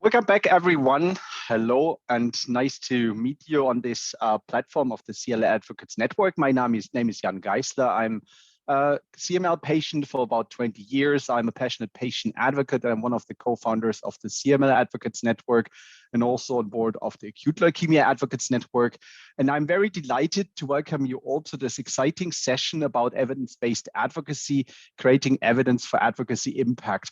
Welcome back, everyone. Hello, and nice to meet you on this platform of the CLL Advocates Network. My name is Jan Geissler. I'm a CML patient for about 20 years. I'm a passionate patient advocate. I'm one of the co-founders of the CML Advocates Network and also on board of the Acute Leukemia Advocates Network. And I'm very delighted to welcome you all to this exciting session about evidence-based advocacy, creating evidence for advocacy impact.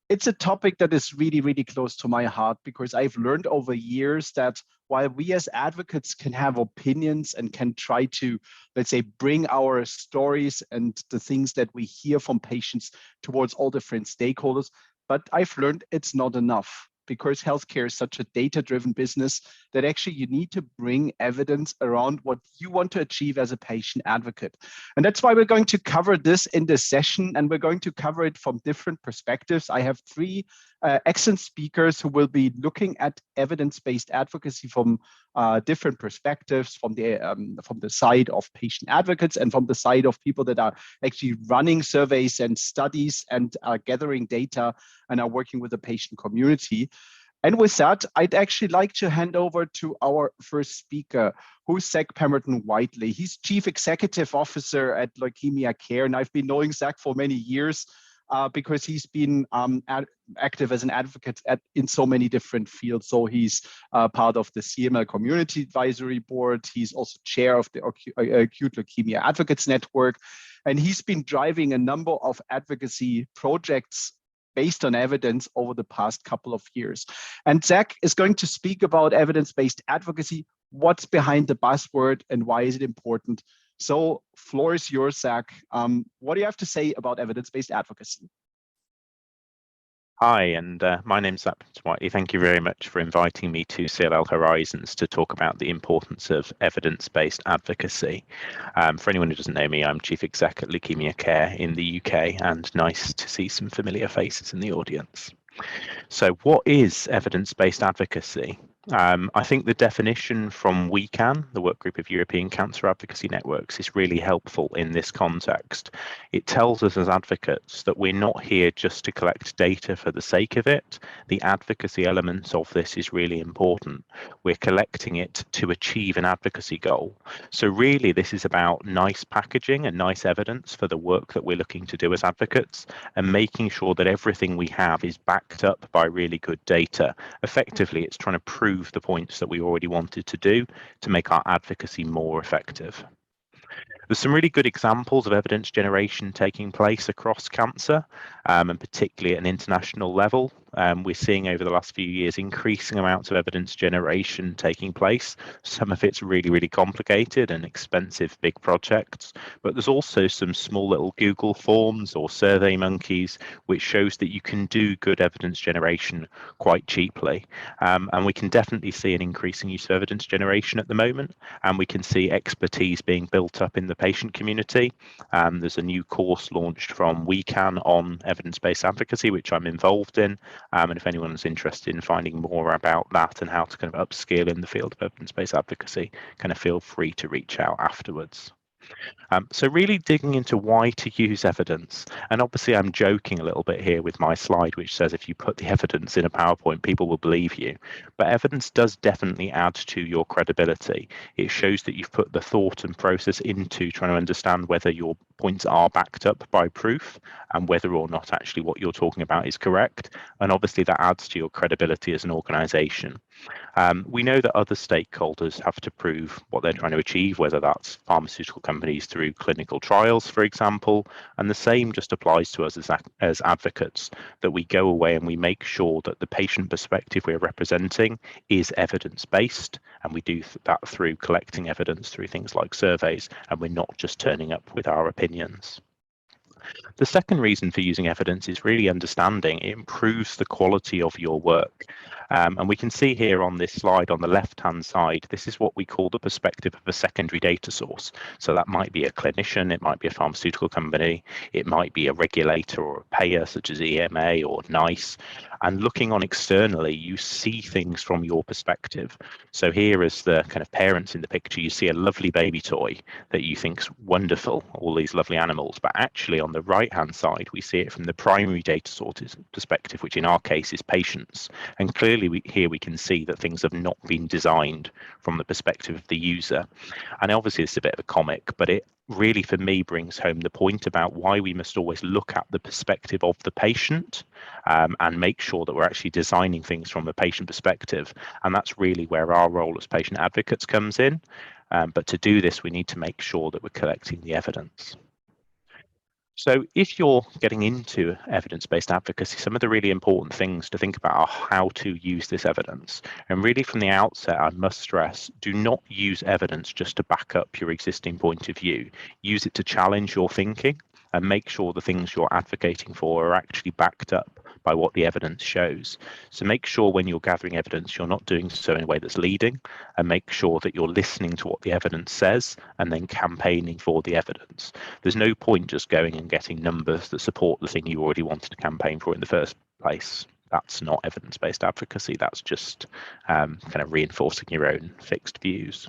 It's a topic that is really, really close to my heart because I've learned over years that while we as advocates can have opinions and can try to, let's say, bring our stories and the things that we hear from patients towards all different stakeholders, but I've learned it's not enough because healthcare is such a data-driven business that actually you need to bring evidence around what you want to achieve as a patient advocate. And that's why we're going to cover this in this session, and we're going to cover it from different perspectives. I have three excellent speakers who will be looking at evidence-based advocacy from different perspectives, from the side of patient advocates and from the side of people that are actually running surveys and studies and are gathering data and are working with the patient community. And with that, I'd actually like to hand over to our first speaker, who's Zack Pemberton-Whiteley. He's Chief Executive Officer at Leukemia Care, and I've been knowing Zack for many years because he's been active as an advocate in so many different fields. So he's part of the CML Community Advisory Board. He's also chair of the Acute Leukemia Advocates Network, and he's been driving a number of advocacy projects based on evidence over the past couple of years. And Zack is going to speak about evidence-based advocacy, what's behind the buzzword and why is it important. So floor is yours, Zack. What do you have to say about evidence-based advocacy? Hi, and my name's Zack Pemberton-Whiteley. Thank you very much for inviting me to CLL Horizons to talk about the importance of evidence-based advocacy. For anyone who doesn't know me, I'm Chief Exec at Leukemia Care in the UK, and nice to see some familiar faces in the audience. So what is evidence-based advocacy? I think the definition from WeCan, the work group of European Cancer Advocacy Networks, is really helpful in this context. It tells us as advocates that we're not here just to collect data for the sake of it. The advocacy element of this is really important. We're collecting it to achieve an advocacy goal. So really, this is about nice packaging and nice evidence for the work that we're looking to do as advocates and making sure that everything we have is backed up by really good data. Effectively, it's trying to prove the points that we already wanted to do to make our advocacy more effective. There's some really good examples of evidence generation taking place across cancer, and particularly at an international level. We're seeing over the last few years increasing amounts of evidence generation taking place. Some of it's really, really complicated and expensive big projects, but there's also some small little Google forms or Survey Monkeys, which shows that you can do good evidence generation quite cheaply. And we can definitely see an increasing use of evidence generation at the moment, and we can see expertise being built up in the patient community. There's a new course launched from WeCan on evidence-based advocacy, which I'm involved in. And if anyone's interested in finding more about that and how to kind of upskill in the field of evidence-based advocacy, kind of feel free to reach out afterwards. So really digging into why to use evidence, and obviously I'm joking a little bit here with my slide which says if you put the evidence in a PowerPoint people will believe you, but evidence does definitely add to your credibility. It shows that you've put the thought and process into trying to understand whether your points are backed up by proof and whether or not actually what you're talking about is correct, and obviously that adds to your credibility as an organisation. We know that other stakeholders have to prove what they're trying to achieve, whether that's pharmaceutical companies through clinical trials, for example, and the same just applies to us as advocates, that we go away and we make sure that the patient perspective we're representing is evidence-based, and we do that through collecting evidence through things like surveys, and we're not just turning up with our opinions. The second reason for using evidence is really understanding. It improves the quality of your work. And we can see here on this slide on the left-hand side, this is what we call the perspective of a secondary data source. So that might be a clinician, it might be a pharmaceutical company, it might be a regulator or a payer such as EMA or NICE. And looking on externally, you see things from your perspective. So here as the kind of parents in the picture, you see a lovely baby toy that you think's wonderful, all these lovely animals, but actually on the right-hand side, we see it from the primary data source's perspective, which in our case is patients. And clearly clearly here we can see that things have not been designed from the perspective of the user. And obviously it's a bit of a comic, but it really for me brings home the point about why we must always look at the perspective of the patient and make sure that we're actually designing things from a patient perspective. And that's really where our role as patient advocates comes in. But to do this, we need to make sure that we're collecting the evidence. So if you're getting into evidence-based advocacy, some of the really important things to think about are how to use this evidence. And really from the outset, I must stress, do not use evidence just to back up your existing point of view. Use it to challenge your thinking and make sure the things you're advocating for are actually backed up by what the evidence shows. So make sure when you're gathering evidence, you're not doing so in a way that's leading, and make sure that you're listening to what the evidence says and then campaigning for the evidence. There's no point just going and getting numbers that support the thing you already wanted to campaign for in the first place. That's not evidence-based advocacy. That's just kind of reinforcing your own fixed views.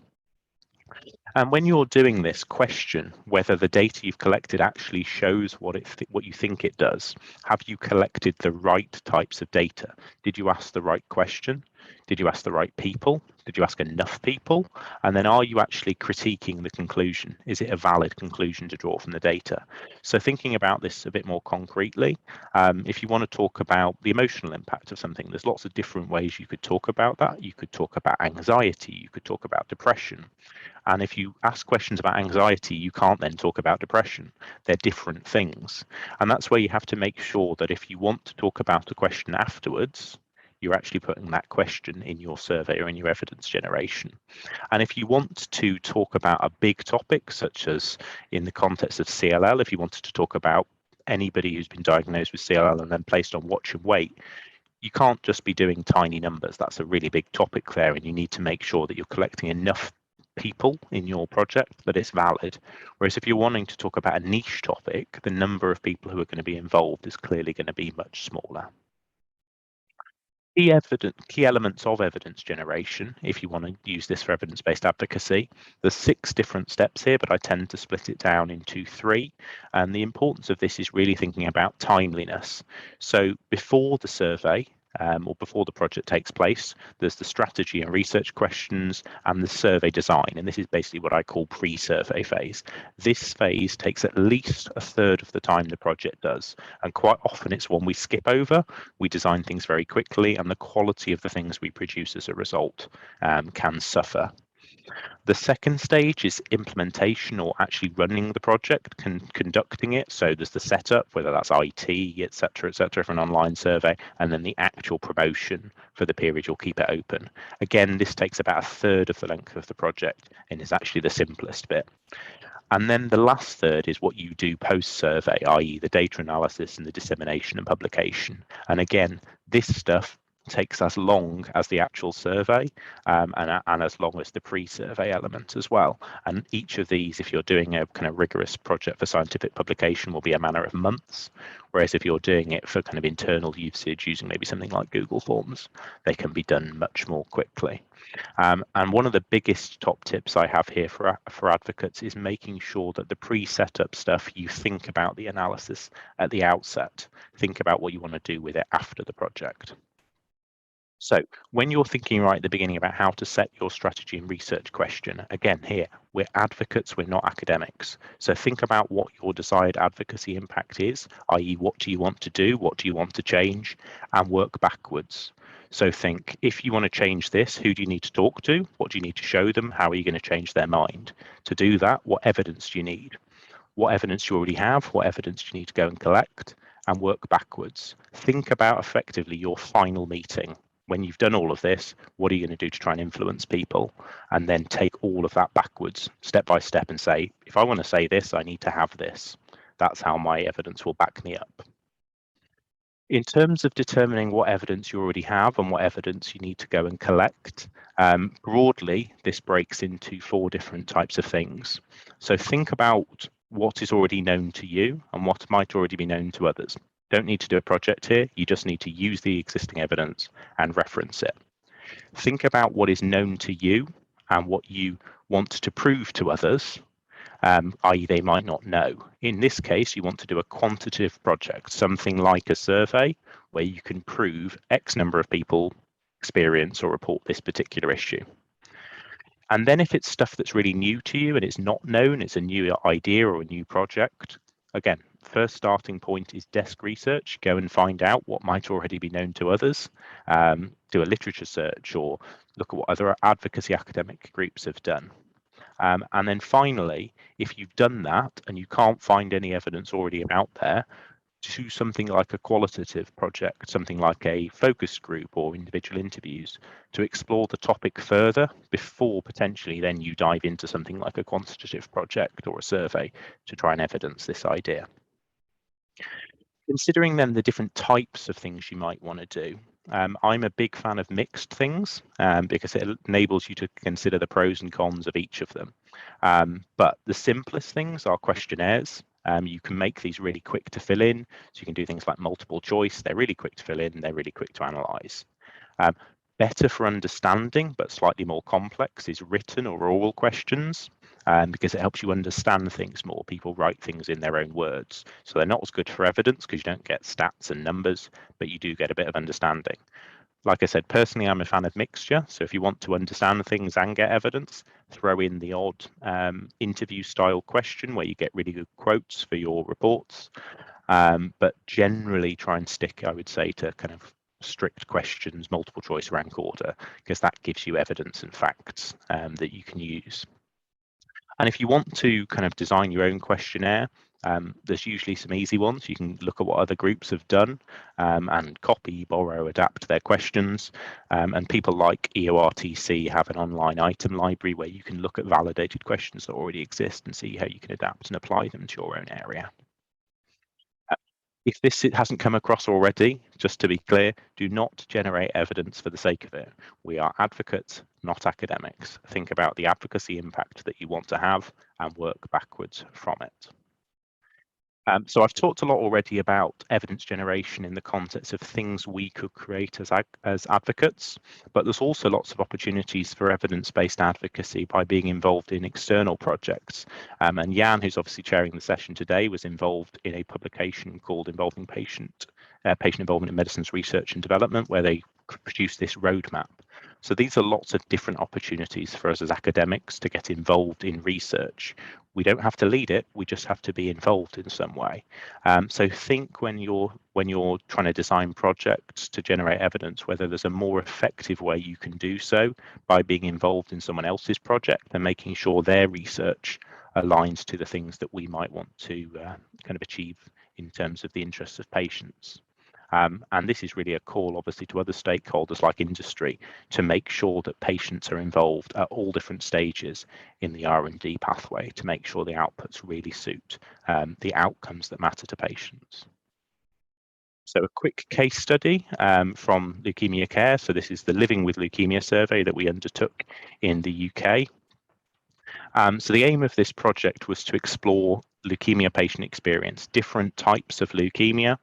And when you're doing this, question whether the data you've collected actually shows what you think it does. Have you collected the right types of data? Did you ask the right question? Did you ask the right people? Did you ask enough people? And then are you actually critiquing the conclusion? Is it a valid conclusion to draw from the data? So thinking about this a bit more concretely, if you want to talk about the emotional impact of something, there's lots of different ways you could talk about that. You could talk about anxiety, you could talk about depression. And if you ask questions about anxiety, you can't then talk about depression. They're different things. And that's where you have to make sure that if you want to talk about a question afterwards, you're actually putting that question in your survey or in your evidence generation. And if you want to talk about a big topic, such as in the context of CLL, if you wanted to talk about anybody who's been diagnosed with CLL and then placed on watch and wait, you can't just be doing tiny numbers. That's a really big topic there, and you need to make sure that you're collecting enough people in your project that it's valid. Whereas if you're wanting to talk about a niche topic, the number of people who are going to be involved is clearly going to be much smaller. Key elements of evidence generation, if you want to use this for evidence-based advocacy, there's 6 different steps here, but I tend to split it down into 3. And the importance of this is really thinking about timeliness. So before the survey, or before the project takes place, there's the strategy and research questions and the survey design. And this is basically what I call pre-survey phase. This phase takes at least a third of the time the project does. And quite often it's one we skip over. We design things very quickly, and the quality of the things we produce as a result can suffer. The second stage is implementation, or actually running the project, conducting it. So there's the setup, whether that's IT, etc., for an online survey, and then the actual promotion for the period you'll keep it open. Again, this takes about a third of the length of the project and is actually the simplest bit. And then the last third is what you do post-survey, i.e. the data analysis and the dissemination and publication. And again, this stuff takes as long as the actual survey and as long as the pre-survey element as well. And each of these, if you're doing a kind of rigorous project for scientific publication, will be a matter of months. Whereas if you're doing it for kind of internal usage using maybe something like Google Forms, they can be done much more quickly. And one of the biggest top tips I have here for advocates is making sure that the pre-setup stuff, you think about the analysis at the outset. Think about what you want to do with it after the project. So when you're thinking right at the beginning about how to set your strategy and research question, again, here, we're advocates, we're not academics. So think about what your desired advocacy impact is, i.e. what do you want to do, what do you want to change, and work backwards. So think, if you want to change this, who do you need to talk to? What do you need to show them? How are you going to change their mind? To do that, what evidence do you need? What evidence do you already have? What evidence do you need to go and collect? And work backwards. Think about effectively your final meeting. When you've done all of this, what are you going to do to try and influence people? And then take all of that backwards, step by step, and say, if I want to say this, I need to have this. That's how my evidence will back me up. In terms of determining what evidence you already have and what evidence you need to go and collect, broadly, this breaks into 4 different types of things. So think about what is already known to you and what might already be known to others. Don't need to do a project here, you just need to use the existing evidence and reference it. Think about what is known to you and what you want to prove to others, i.e. they might not know. In this case, you want to do a quantitative project, something like a survey where you can prove X number of people experience or report this particular issue. And then if it's stuff that's really new to you and it's not known, it's a new idea or a new project, again, first starting point is desk research. Go and find out what might already be known to others, do a literature search or look at what other advocacy academic groups have done. And then finally, if you've done that and you can't find any evidence already out there, to something like a qualitative project, something like a focus group or individual interviews to explore the topic further before potentially then you dive into something like a quantitative project or a survey to try and evidence this idea. Considering then the different types of things you might want to do, I'm a big fan of mixed things because it enables you to consider the pros and cons of each of them. But the simplest things are questionnaires. You can make these really quick to fill in. So you can do things like multiple choice. They're really quick to fill in. They're really quick to analyze. Better for understanding, but slightly more complex is written or oral questions because it helps you understand things more. People write things in their own words. So they're not as good for evidence because you don't get stats and numbers, but you do get a bit of understanding. Like I said, personally, I'm a fan of mixture. So if you want to understand things and get evidence, throw in the odd interview style question where you get really good quotes for your reports. But generally try and stick, I would say, to kind of strict questions, multiple choice rank order, because that gives you evidence and facts that you can use. And if you want to kind of design your own questionnaire, there's usually some easy ones. You can look at what other groups have done and copy, borrow, adapt their questions. And people like EORTC have an online item library where you can look at validated questions that already exist and see how you can adapt and apply them to your own area. If this hasn't come across already, just to be clear, do not generate evidence for the sake of it. We are advocates, not academics. Think about the advocacy impact that you want to have and work backwards from it. So I've talked a lot already about evidence generation in the context of things we could create as advocates, but there's also lots of opportunities for evidence-based advocacy by being involved in external projects. And Jan, who's obviously chairing the session today, was involved in a publication called Involving Patient Involvement in Medicines Research and Development, where they produced this roadmap. So these are lots of different opportunities for us as academics to get involved in research. We don't have to lead it, we just have to be involved in some way. So think when you're trying to design projects to generate evidence, whether there's a more effective way you can do so by being involved in someone else's project and making sure their research aligns to the things that we might want to kind of achieve in terms of the interests of patients. And this is really a call, obviously, to other stakeholders like industry to make sure that patients are involved at all different stages in the R&D pathway to make sure the outputs really suit the outcomes that matter to patients. So a quick case study from Leukemia Care. So this is the Living with Leukemia survey that we undertook in the UK. So the aim of this project was to explore leukemia patient experience, different types of leukemia,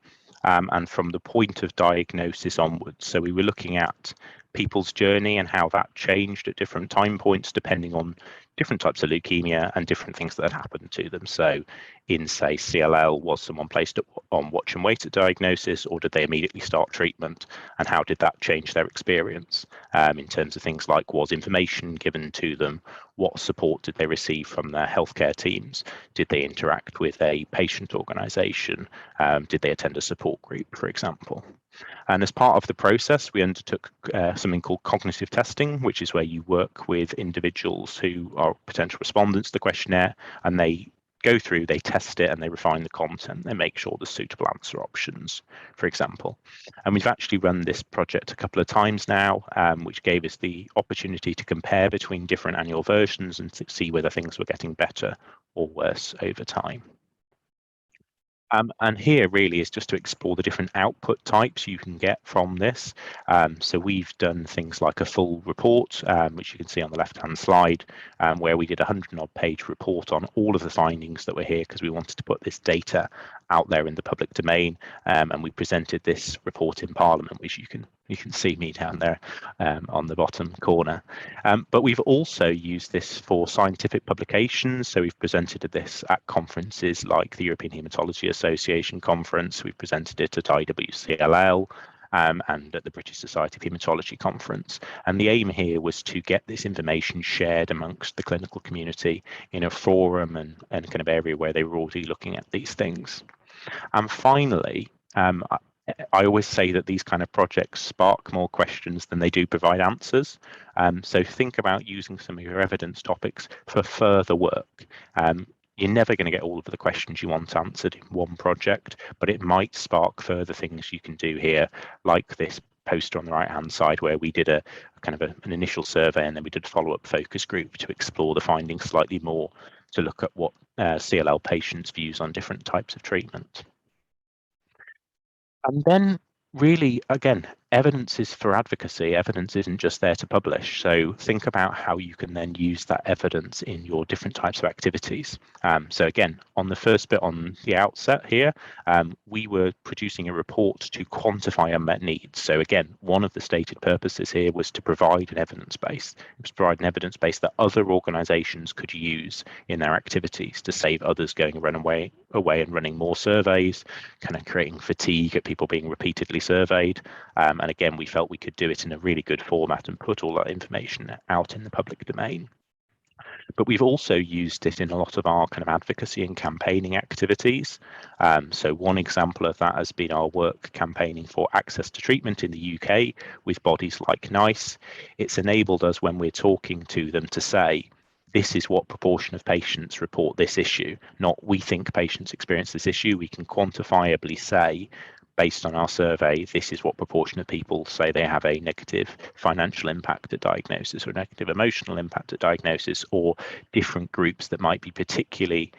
and from the point of diagnosis onwards. So we were looking at people's journey and how that changed at different time points depending on different types of leukemia and different things that had happened to them. So in, say, CLL, was someone placed on watch and wait at diagnosis, or did they immediately start treatment? And how did that change their experience in terms of things like, was information given to them? What support did they receive from their healthcare teams? Did they interact with a patient organisation? Did they attend a support group, for example? And as part of the process, we undertook something called cognitive testing, which is where you work with individuals who are potential respondents to the questionnaire, and they go through, they test it, and they refine the content. They make sure there's suitable answer options, for example. And we've actually run this project a couple of times now, which gave us the opportunity to compare between different annual versions and to see whether things were getting better or worse over time. And here really is just to explore the different output types you can get from this. So we've done things like a full report, which you can see on the left-hand slide, where we did a 100-odd page report on all of the findings that were here because we wanted to put this data out there in the public domain. And we presented this report in Parliament, which you can see me down there on the bottom corner. But we've also used this for scientific publications. So we've presented this at conferences like the European Hematology Association conference. We've presented it at IWCLL. and at the British Society of Haematology conference. And the aim here was to get this information shared amongst the clinical community in a forum and kind of area where they were already looking at these things. And finally, I always say that these kind of projects spark more questions than they do provide answers. So think about using some of your evidence topics for further work. You're never going to get all of the questions you want answered in one project, but it might spark further things you can do here, like this poster on the right hand side where we did a kind of an initial survey and then we did a follow-up focus group to explore the findings slightly more, to look at what CLL patients' views on different types of treatment. And then really, again, evidence is for advocacy. Evidence isn't just there to publish. So think about how you can then use that evidence in your different types of activities. So again, on the first bit on the outset here, we were producing a report to quantify unmet needs. So again, one of the stated purposes here was to provide an evidence base. It was provide an evidence base that other organisations could use in their activities to save others going away and running more surveys, kind of creating fatigue at people being repeatedly surveyed. And again, we felt we could do it in a really good format and put all that information out in the public domain. But we've also used it in a lot of our kind of advocacy and campaigning activities. So one example of that has been our work campaigning for access to treatment in the UK with bodies like NICE. It's enabled us when we're talking to them to say, this is what proportion of patients report this issue, not we think patients experience this issue. We can quantifiably say, based on our survey, this is what proportion of people say they have a negative financial impact at diagnosis or a negative emotional impact at diagnosis, or different groups that might be particularly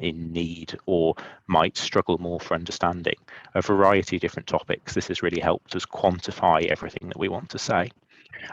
in need or might struggle more for understanding. A variety of different topics. This has really helped us quantify everything that we want to say.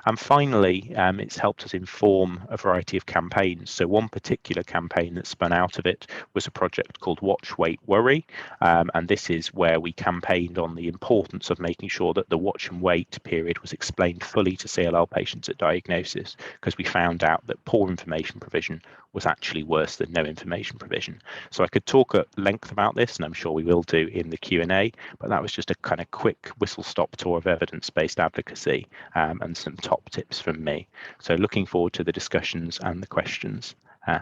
And finally, it's helped us inform a variety of campaigns. So one particular campaign that spun out of it was a project called Watch, Wait, Worry. And this is where we campaigned on the importance of making sure that the watch and wait period was explained fully to CLL patients at diagnosis, because we found out that poor information provision was actually worse than no information provision. So I could talk at length about this, and I'm sure we will do in the Q&A, but that was just a kind of quick whistle-stop tour of evidence-based advocacy and some top tips from me. So looking forward to the discussions and the questions.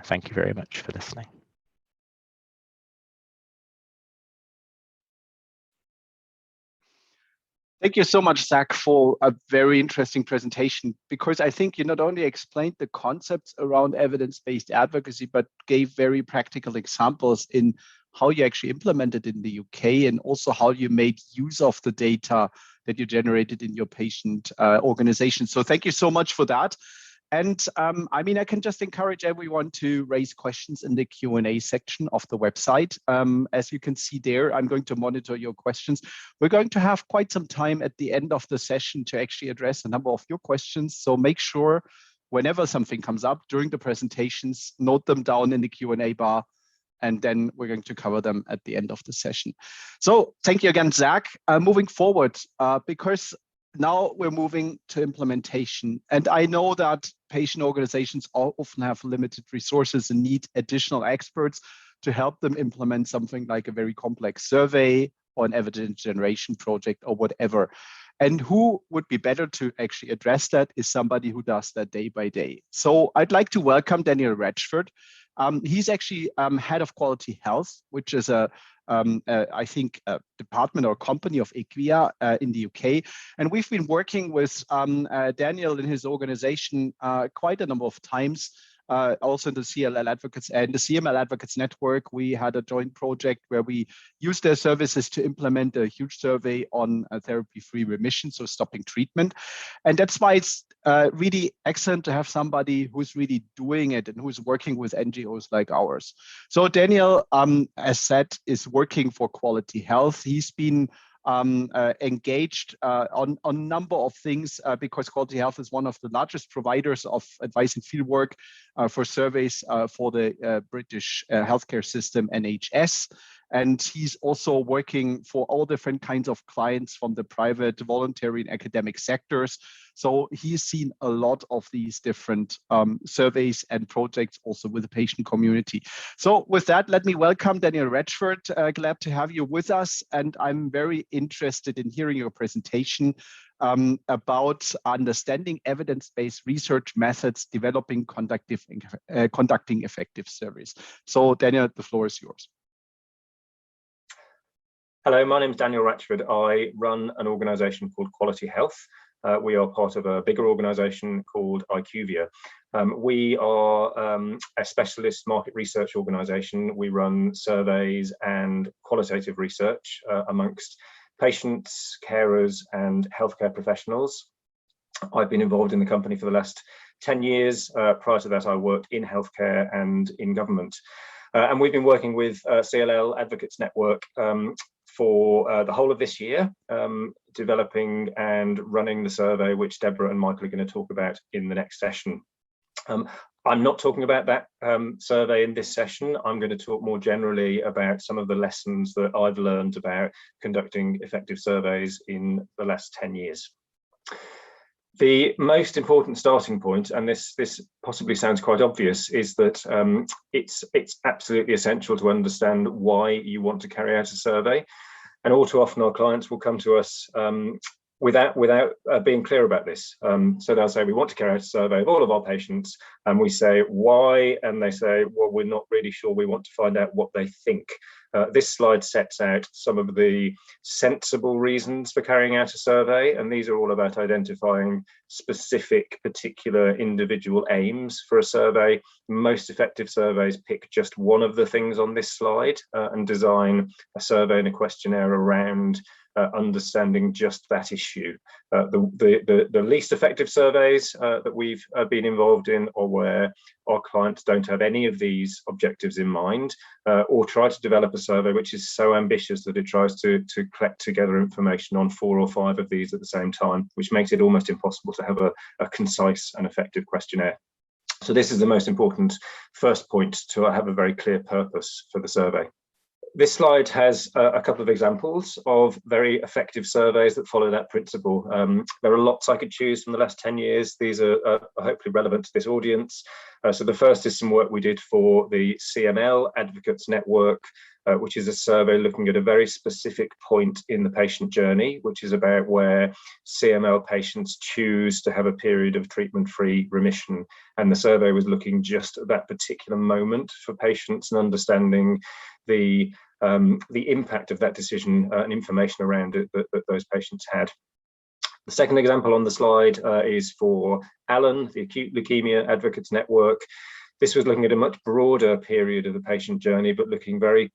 Thank you very much for listening. Thank you so much, Zack, for a very interesting presentation, because I think you not only explained the concepts around evidence-based advocacy, but gave very practical examples in how you actually implemented in the UK, and also how you made use of the data that you generated in your patient organization. So thank you so much for that. And I mean, I can just encourage everyone to raise questions in the Q&A section of the website. As you can see there, I'm going to monitor your questions. We're going to have quite some time at the end of the session to actually address a number of your questions. So make sure whenever something comes up during the presentations, note them down in the Q&A bar, and then we're going to cover them at the end of the session. So thank you again, Zack. Moving forward, because now we're moving to implementation. And I know that patient organizations often have limited resources and need additional experts to help them implement something like a very complex survey or an evidence generation project or whatever. And who would be better to actually address that is somebody who does that day by day. So I'd like to welcome Daniel Ratchford. He's actually head of quality health, which is I think a department or company of IQVIA in the UK. And we've been working with Daniel and his organization quite a number of times. Also in the CLL Advocates and the CML Advocates Network, we had a joint project where we used their services to implement a huge survey on therapy-free remission, so stopping treatment. And that's why it's really excellent to have somebody who's really doing it and who's working with NGOs like ours. So Daniel, as said, is working for Quality Health. He's been engaged on a number of things because Quality Health is one of the largest providers of advice and fieldwork for surveys for the British healthcare system, NHS. And he's also working for all different kinds of clients from the private, voluntary, and academic sectors. So he's seen a lot of these different surveys and projects also with the patient community. So with that, let me welcome Daniel Ratchford. Glad to have you with us. And I'm very interested in hearing your presentation about understanding evidence-based research methods, developing, conducting effective surveys. So Daniel, the floor is yours. Hello, my name is Daniel Ratchford. I run an organisation called Quality Health. We are part of a bigger organisation called IQVIA. We are a specialist market research organisation. We run surveys and qualitative research amongst patients, carers, and healthcare professionals. I've been involved in the company for the last 10 years. Prior to that, I worked in healthcare and in government. And we've been working with CLL Advocates Network for the whole of this year, developing and running the survey, which Deborah and Michael are going to talk about in the next session. I'm not talking about that survey in this session. I'm going to talk more generally about some of the lessons that I've learned about conducting effective surveys in the last 10 years. The most important starting point, and this possibly sounds quite obvious, is that it's absolutely essential to understand why you want to carry out a survey. And all too often our clients will come to us without being clear about this. So they'll say, we want to carry out a survey of all of our patients, and we say, why? And they say, well, we're not really sure. We want to find out what they think. This slide sets out some of the sensible reasons for carrying out a survey, and these are all about identifying specific, particular individual aims for a survey. Most effective surveys pick just one of the things on this slide and design a survey and a questionnaire around understanding just that issue. The least effective surveys that we've been involved in are where our clients don't have any of these objectives in mind, or try to develop a survey which is so ambitious that it tries to collect together information on 4 or 5 of these at the same time, which makes it almost impossible to have a concise and effective questionnaire. So this is the most important first point, to have a very clear purpose for the survey. This slide has a couple of examples of very effective surveys that follow that principle. There are lots I could choose from the last 10 years. These are hopefully relevant to this audience. So the first is some work we did for the CML Advocates Network, which is a survey looking at a very specific point in the patient journey, which is about where CML patients choose to have a period of treatment-free remission. And the survey was looking just at that particular moment for patients and understanding the impact of that decision and information around it that those patients had. The second example on the slide is for CLLAN, the Acute Leukemia Advocates Network. This was looking at a much broader period of the patient journey, but looking very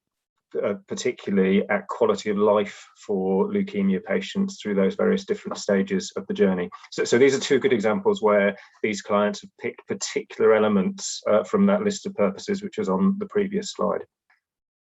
particularly at quality of life for leukemia patients through those various different stages of the journey. So these are 2 good examples where these clients have picked particular elements from that list of purposes, which was on the previous slide.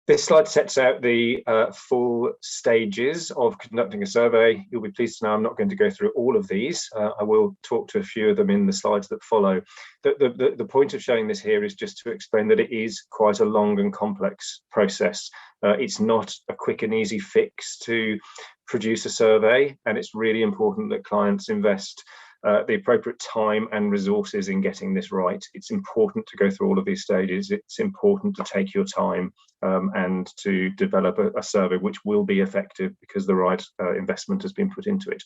This slide sets out the full stages of conducting a survey. You'll be pleased to know I'm not going to go through all of these. I will talk to a few of them in the slides that follow. The point of showing this here is just to explain that it is quite a long and complex process. It's not a quick and easy fix to produce a survey, and it's really important that clients invest the appropriate time and resources in getting this right. It's important to go through all of these stages. It's important to take your time and to develop a survey which will be effective because the right investment has been put into it.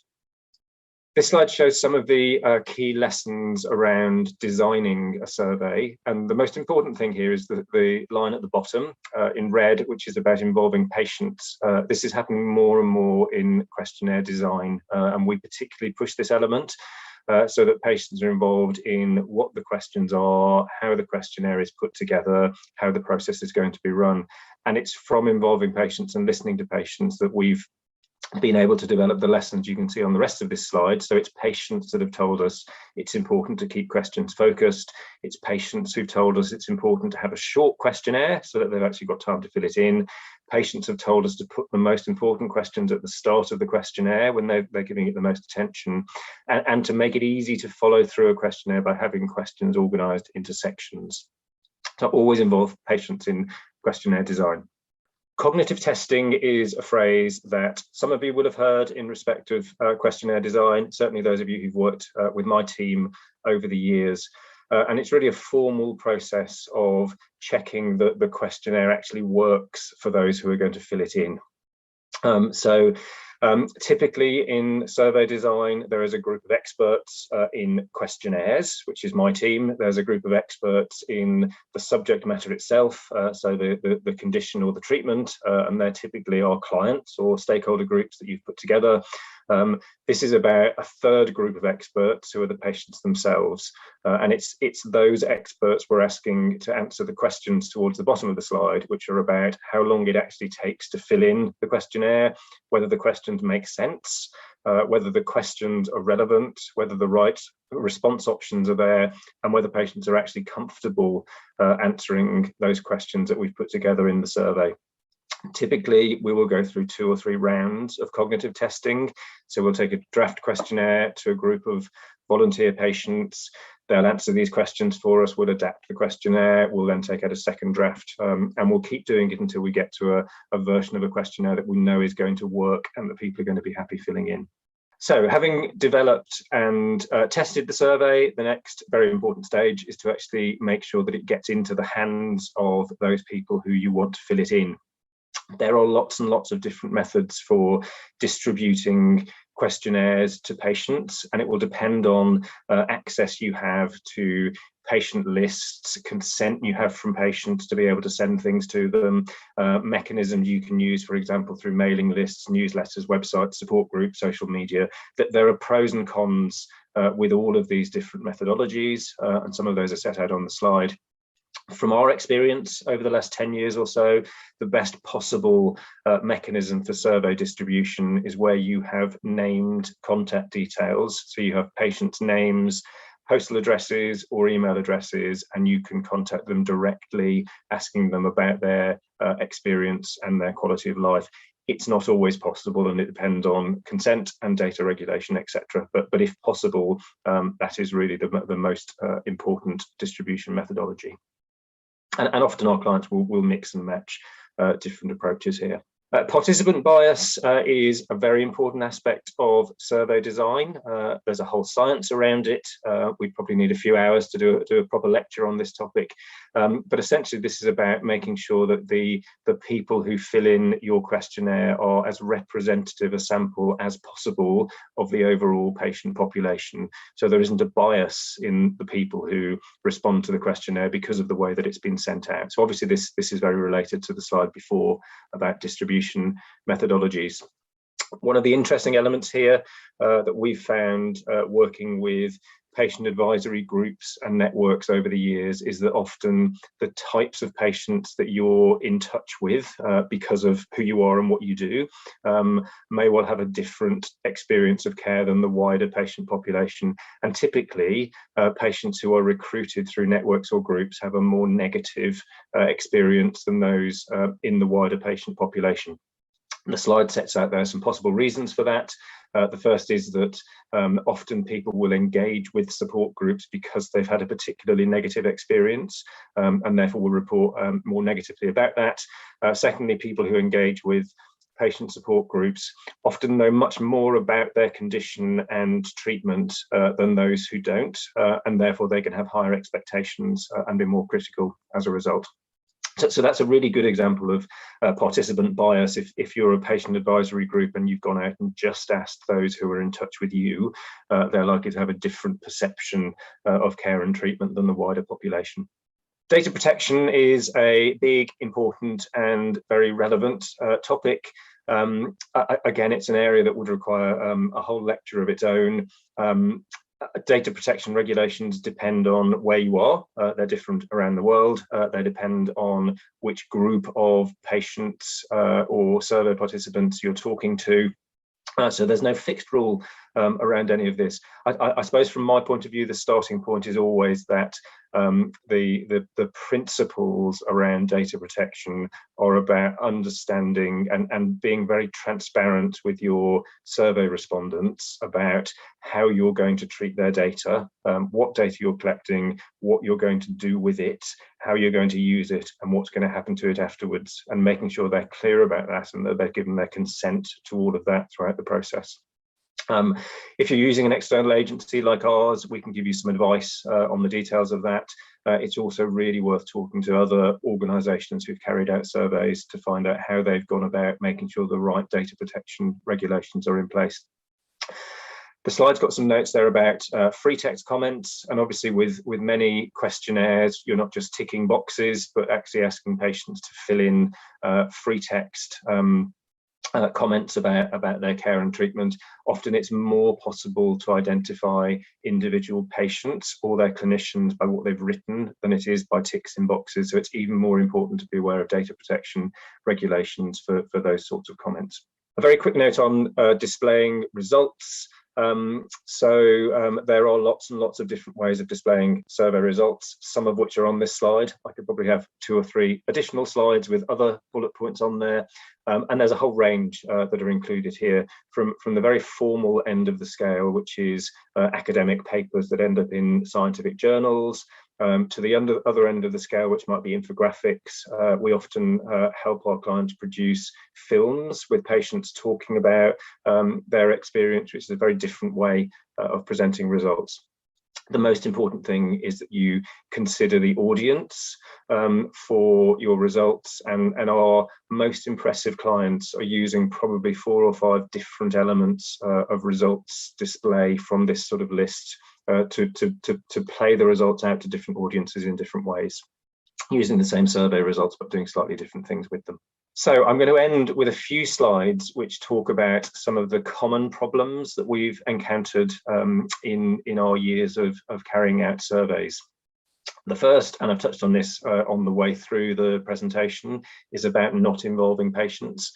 This slide shows some of the key lessons around designing a survey. And the most important thing here is the line at the bottom in red, which is about involving patients. This is happening more and more in questionnaire design, and we particularly push this element so that patients are involved in what the questions are, how the questionnaire is put together, how the process is going to be run. And it's from involving patients and listening to patients that we've been able to develop the lessons you can see on the rest of this slide. So it's patients that have told us it's important to keep questions focused. It's patients who've told us it's important to have a short questionnaire so that they've actually got time to fill it in. Patients have told us to put the most important questions at the start of the questionnaire when they're giving it the most attention, and to make it easy to follow through a questionnaire by having questions organised into sections. So always involve patients in questionnaire design. Cognitive testing is a phrase that some of you will have heard in respect of questionnaire design, certainly those of you who've worked with my team over the years. And it's really a formal process of checking that the questionnaire actually works for those who are going to fill it in. Typically in survey design, there is a group of experts in questionnaires, which is my team. There's a group of experts in the subject matter itself, so the condition or the treatment, and they're typically our clients or stakeholder groups that you've put together. This is about a third group of experts who are the patients themselves, and it's those experts we're asking to answer the questions towards the bottom of the slide, which are about how long it actually takes to fill in the questionnaire, whether the questions make sense, whether the questions are relevant, whether the right response options are there, and whether patients are actually comfortable answering those questions that we've put together in the survey. Typically, we will go through 2 or 3 rounds of cognitive testing. So we'll take a draft questionnaire to a group of volunteer patients. They'll answer these questions for us. We'll adapt the questionnaire. We'll then take out a second draft, and we'll keep doing it until we get to a version of a questionnaire that we know is going to work and that people are going to be happy filling in. So having developed and tested the survey, the next very important stage is to actually make sure that it gets into the hands of those people who you want to fill it in. There are lots and lots of different methods for distributing questionnaires to patients, and it will depend on access you have to patient lists, consent you have from patients to be able to send things to them, mechanisms you can use, for example, through mailing lists, newsletters, websites, support groups, social media. That there are pros and cons with all of these different methodologies, and some of those are set out on the slide. From our experience over the last 10 years or so, the best possible mechanism for survey distribution is where you have named contact details. So you have patients' names, postal addresses or email addresses, and you can contact them directly, asking them about their experience and their quality of life. It's not always possible, and it depends on consent and data regulation, etc. But if possible, that is really the most important distribution methodology. And often our clients will mix and match different approaches here. Participant bias is a very important aspect of survey design. There's a whole science around it. We'd probably need a few hours to do a proper lecture on this topic. But essentially, this is about making sure that the people who fill in your questionnaire are as representative a sample as possible of the overall patient population. So there isn't a bias in the people who respond to the questionnaire because of the way that it's been sent out. So obviously, this is very related to the slide before about distribution methodologies. One of the interesting elements here that we've found working with patient advisory groups and networks over the years is that often the types of patients that you're in touch with because of who you are and what you do may well have a different experience of care than the wider patient population. And typically patients who are recruited through networks or groups have a more negative experience than those in the wider patient population. The slide sets out there some possible reasons for that. The first is that often people will engage with support groups because they've had a particularly negative experience and therefore will report more negatively about that. Secondly, people who engage with patient support groups often know much more about their condition and treatment than those who don't, and therefore they can have higher expectations and be more critical as a result. So that's a really good example of participant bias. If you're a patient advisory group and you've gone out and just asked those who are in touch with you, they're likely to have a different perception of care and treatment than the wider population. Data protection is a big, important and very relevant topic. Again, it's an area that would require a whole lecture of its own. Data protection regulations depend on where you are. They're different around the world. They depend on which group of patients or survey participants you're talking to. So there's no fixed rule around any of this. I suppose from my point of view, the starting point is always that the principles around data protection are about understanding and being very transparent with your survey respondents about how you're going to treat their data, what data you're collecting, what you're going to do with it, how you're going to use it, and what's going to happen to it afterwards, and making sure they're clear about that and that they're given their consent to all of that throughout the process. If you're using an external agency like ours, we can give you some advice on the details of that. It's also really worth talking to other organisations who've carried out surveys to find out how they've gone about making sure the right data protection regulations are in place. The slide's got some notes there about free text comments, and obviously with many questionnaires, you're not just ticking boxes, but actually asking patients to fill in free text comments about their care and treatment. Often it's more possible to identify individual patients or their clinicians by what they've written than it is by ticks in boxes. So it's even more important to be aware of data protection regulations for those sorts of comments. A very quick note on displaying results. There are lots and lots of different ways of displaying survey results, some of which are on this slide. I could probably have 2 or 3 additional slides with other bullet points on there. And there's a whole range that are included here, from the very formal end of the scale, which is academic papers that end up in scientific journals, to the other end of the scale, which might be infographics. We often help our clients produce films with patients talking about their experience, which is a very different way of presenting results. The most important thing is that you consider the audience for your results, and our most impressive clients are using probably 4 or 5 different elements of results display from this sort of list to play the results out to different audiences in different ways, using the same survey results but doing slightly different things with them. So I'm going to end with a few slides which talk about some of the common problems that we've encountered in our years of carrying out surveys. The first, and I've touched on this on the way through the presentation, is about not involving patients.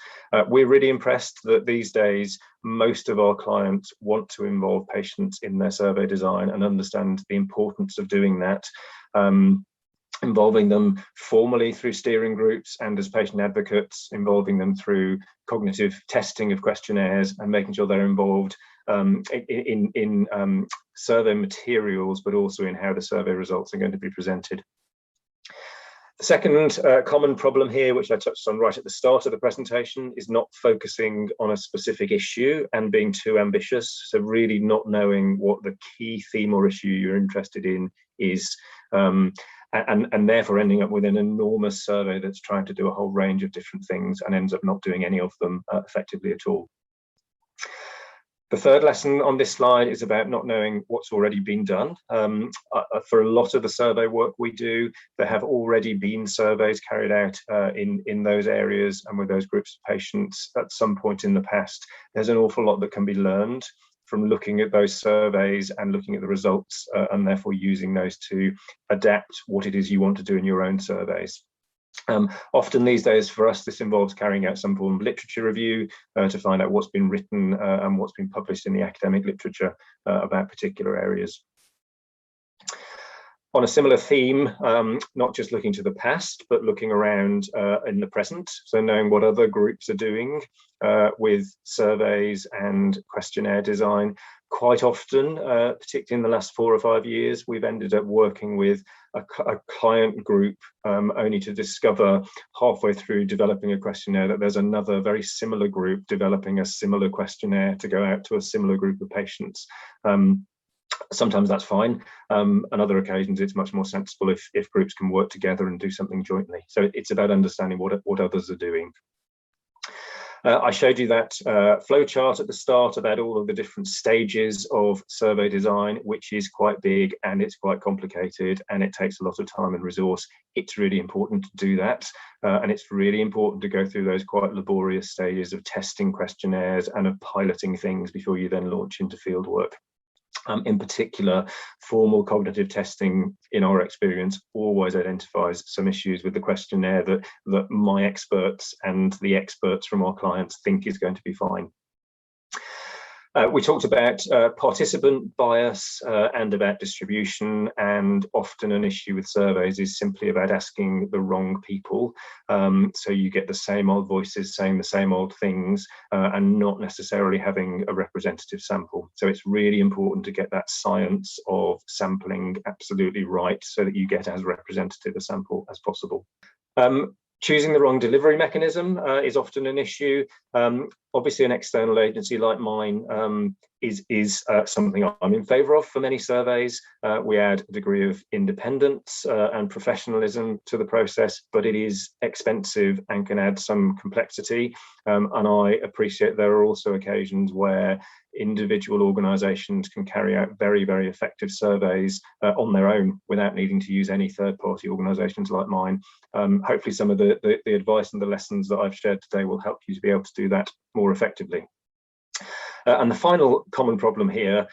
We're really impressed that these days most of our clients want to involve patients in their survey design and understand the importance of doing that. Involving them formally through steering groups and as patient advocates, involving them through cognitive testing of questionnaires and making sure they're involved in survey materials, but also in how the survey results are going to be presented. The second common problem here, which I touched on right at the start of the presentation, is not focusing on a specific issue and being too ambitious. So really not knowing what the key theme or issue you're interested in is, and therefore ending up with an enormous survey that's trying to do a whole range of different things and ends up not doing any of them effectively at all. The third lesson on this slide is about not knowing what's already been done. For a lot of the survey work we do, there have already been surveys carried out in those areas and with those groups of patients at some point in the past. There's an awful lot that can be learned from looking at those surveys and looking at the results and therefore using those to adapt what it is you want to do in your own surveys. Often these days for us, this involves carrying out some form of literature review to find out what's been written and what's been published in the academic literature about particular areas. On a similar theme, not just looking to the past, but looking around in the present. So knowing what other groups are doing with surveys and questionnaire design. Quite often, particularly in the last 4 or 5 years, we've ended up working with a client group only to discover halfway through developing a questionnaire that there's another very similar group developing a similar questionnaire to go out to a similar group of patients. Sometimes that's fine. On other occasions, it's much more sensible if groups can work together and do something jointly. So it's about understanding what others are doing. I showed you that flow chart at the start about all of the different stages of survey design, which is quite big and it's quite complicated and it takes a lot of time and resource. It's really important to do that. And it's really important to go through those quite laborious stages of testing questionnaires and of piloting things before you then launch into field work. In particular, formal cognitive testing, in our experience, always identifies some issues with the questionnaire that my experts and the experts from our clients think is going to be fine. We talked about participant bias and about distribution, and often an issue with surveys is simply about asking the wrong people. So you get the same old voices saying the same old things and not necessarily having a representative sample. So it's really important to get that science of sampling absolutely right so that you get as representative a sample as possible. Choosing the wrong delivery mechanism is often an issue. Obviously, an external agency like mine is something I'm in favour of for many surveys. We add a degree of independence and professionalism to the process, but it is expensive and can add some complexity. And I appreciate there are also occasions where individual organisations can carry out very, very effective surveys on their own without needing to use any third-party organisations like mine. Hopefully some of the advice and the lessons that I've shared today will help you to be able to do that more effectively. And the final common problem here,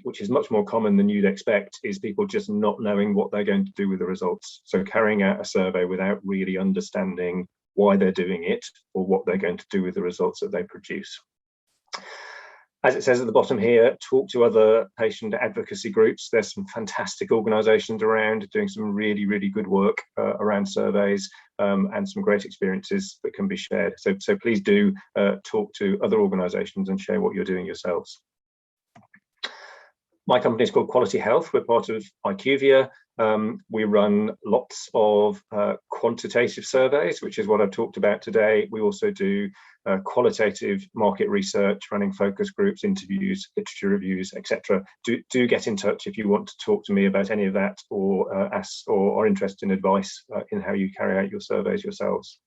which is much more common than you'd expect, is people just not knowing what they're going to do with the results. So carrying out a survey without really understanding why they're doing it or what they're going to do with the results that they produce. As it says at the bottom here, talk to other patient advocacy groups. There's some fantastic organisations around doing some really, really good work around surveys and some great experiences that can be shared. So please do talk to other organisations and share what you're doing yourselves. My company is called Quality Health. We're part of IQVIA. We run lots of quantitative surveys, which is what I've talked about today. We also do qualitative market research, running focus groups, interviews, literature reviews, etc. Do get in touch if you want to talk to me about any of that, or are interested in advice in how you carry out your surveys yourselves.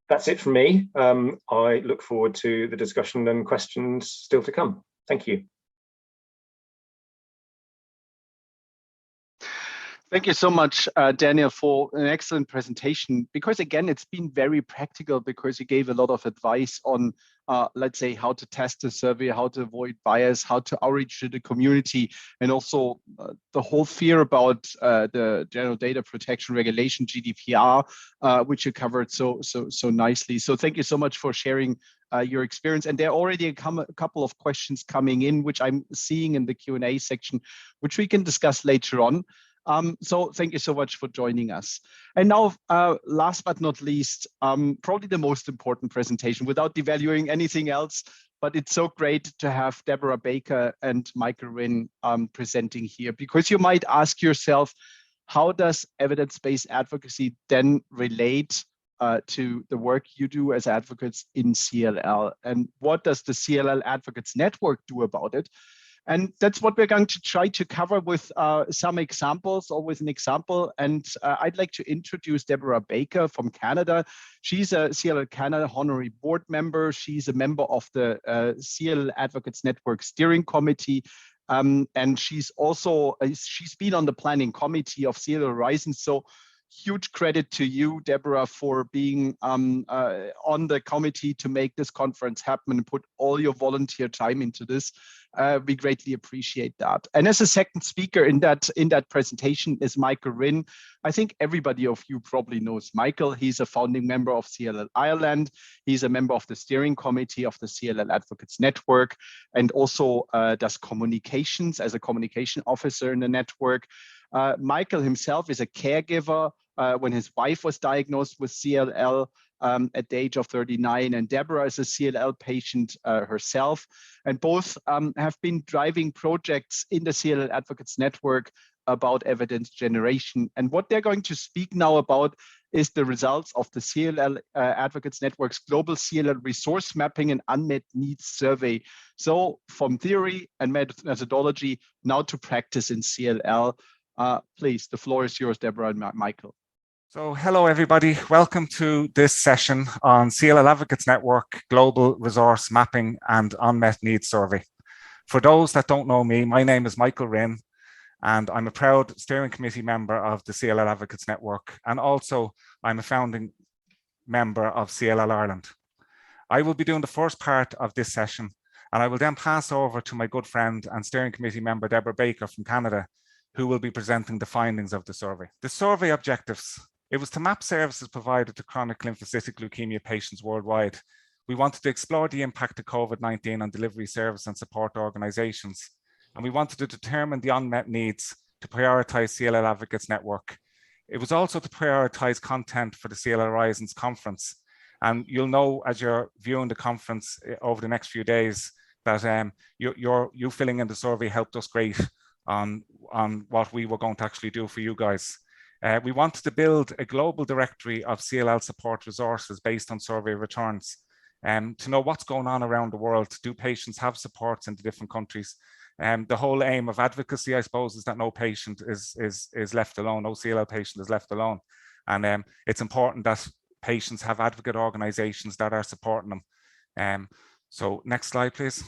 That's it from me. I look forward to the discussion and questions still to come. Thank you. Thank you so much, Daniel, for an excellent presentation, because again, it's been very practical, because you gave a lot of advice on, let's say, how to test the survey, how to avoid bias, how to outreach to the community, and also the whole fear about the General Data Protection Regulation, GDPR, which you covered so nicely. So thank you so much for sharing your experience. And there are already a couple of questions coming in, which I'm seeing in the Q&A section, which we can discuss later on. So thank you so much for joining us. And now, last but not least, probably the most important presentation, without devaluing anything else, but it's so great to have Deborah Baker and Michael Rinn presenting here, because you might ask yourself, how does evidence-based advocacy then relate to the work you do as advocates in CLL? And what does the CLL Advocates Network do about it? And that's what we're going to try to cover with some examples, or with an example. And I'd like to introduce Deborah Baker from Canada. She's a CLL Canada Honorary Board member. She's a member of the CLL Advocates Network Steering Committee. And she's been on the planning committee of CLL Horizons. So huge credit to you, Deborah, for being on the committee to make this conference happen and put all your volunteer time into this. We greatly appreciate that. And as a second speaker in that presentation is Michael Rinn. I think everybody of you probably knows Michael. He's a founding member of CLL Ireland. He's a member of the steering committee of the CLL Advocates Network, and also does communications as a communication officer in the network. Michael himself is a caregiver when his wife was diagnosed with CLL at the age of 39, and Deborah is a CLL patient herself, and both have been driving projects in the CLL Advocates Network about evidence generation. And what they're going to speak now about is the results of the CLL Advocates Network's Global CLL Resource Mapping and Unmet Needs Survey. So from theory and methodology now to practice in CLL. Please, the floor is yours, Deborah and Michael. So hello, everybody. Welcome to this session on CLL Advocates Network, Global Resource Mapping and Unmet Needs Survey. For those that don't know me, my name is Michael Rinn, and I'm a proud steering committee member of the CLL Advocates Network, and also I'm a founding member of CLL Ireland. I will be doing the first part of this session, and I will then pass over to my good friend and steering committee member, Deborah Baker from Canada, who will be presenting the findings of the survey. The survey objectives. It was to map services provided to chronic lymphocytic leukemia patients worldwide we wanted to explore the impact of COVID-19 on delivery service and support organizations. And we wanted to determine the unmet needs to prioritize CLL Advocates Network. It was also to prioritize content for the CLL Horizons conference. And you'll know as you're viewing the conference over the next few days that you filling in the survey helped us great on what we were going to actually do for you guys. We wanted to build a global directory of CLL support resources based on survey returns, to know what's going on around the world. Do patients have supports in the different countries? The whole aim of advocacy, I suppose, is that no patient is left alone, no CLL patient is left alone. And it's important that patients have advocate organizations that are supporting them. So next slide, please.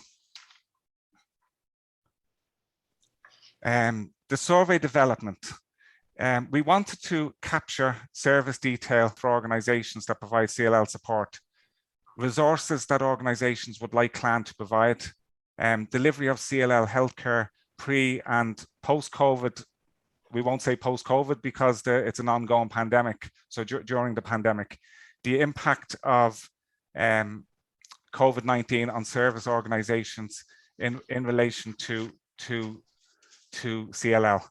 The survey development. We wanted to capture service detail for organizations that provide CLL support, resources that organizations would like CLLAN to provide, delivery of CLL healthcare pre and post-COVID. We won't say post-COVID because it's an ongoing pandemic. So during the pandemic, the impact of COVID-19 on service organizations in relation to CLL.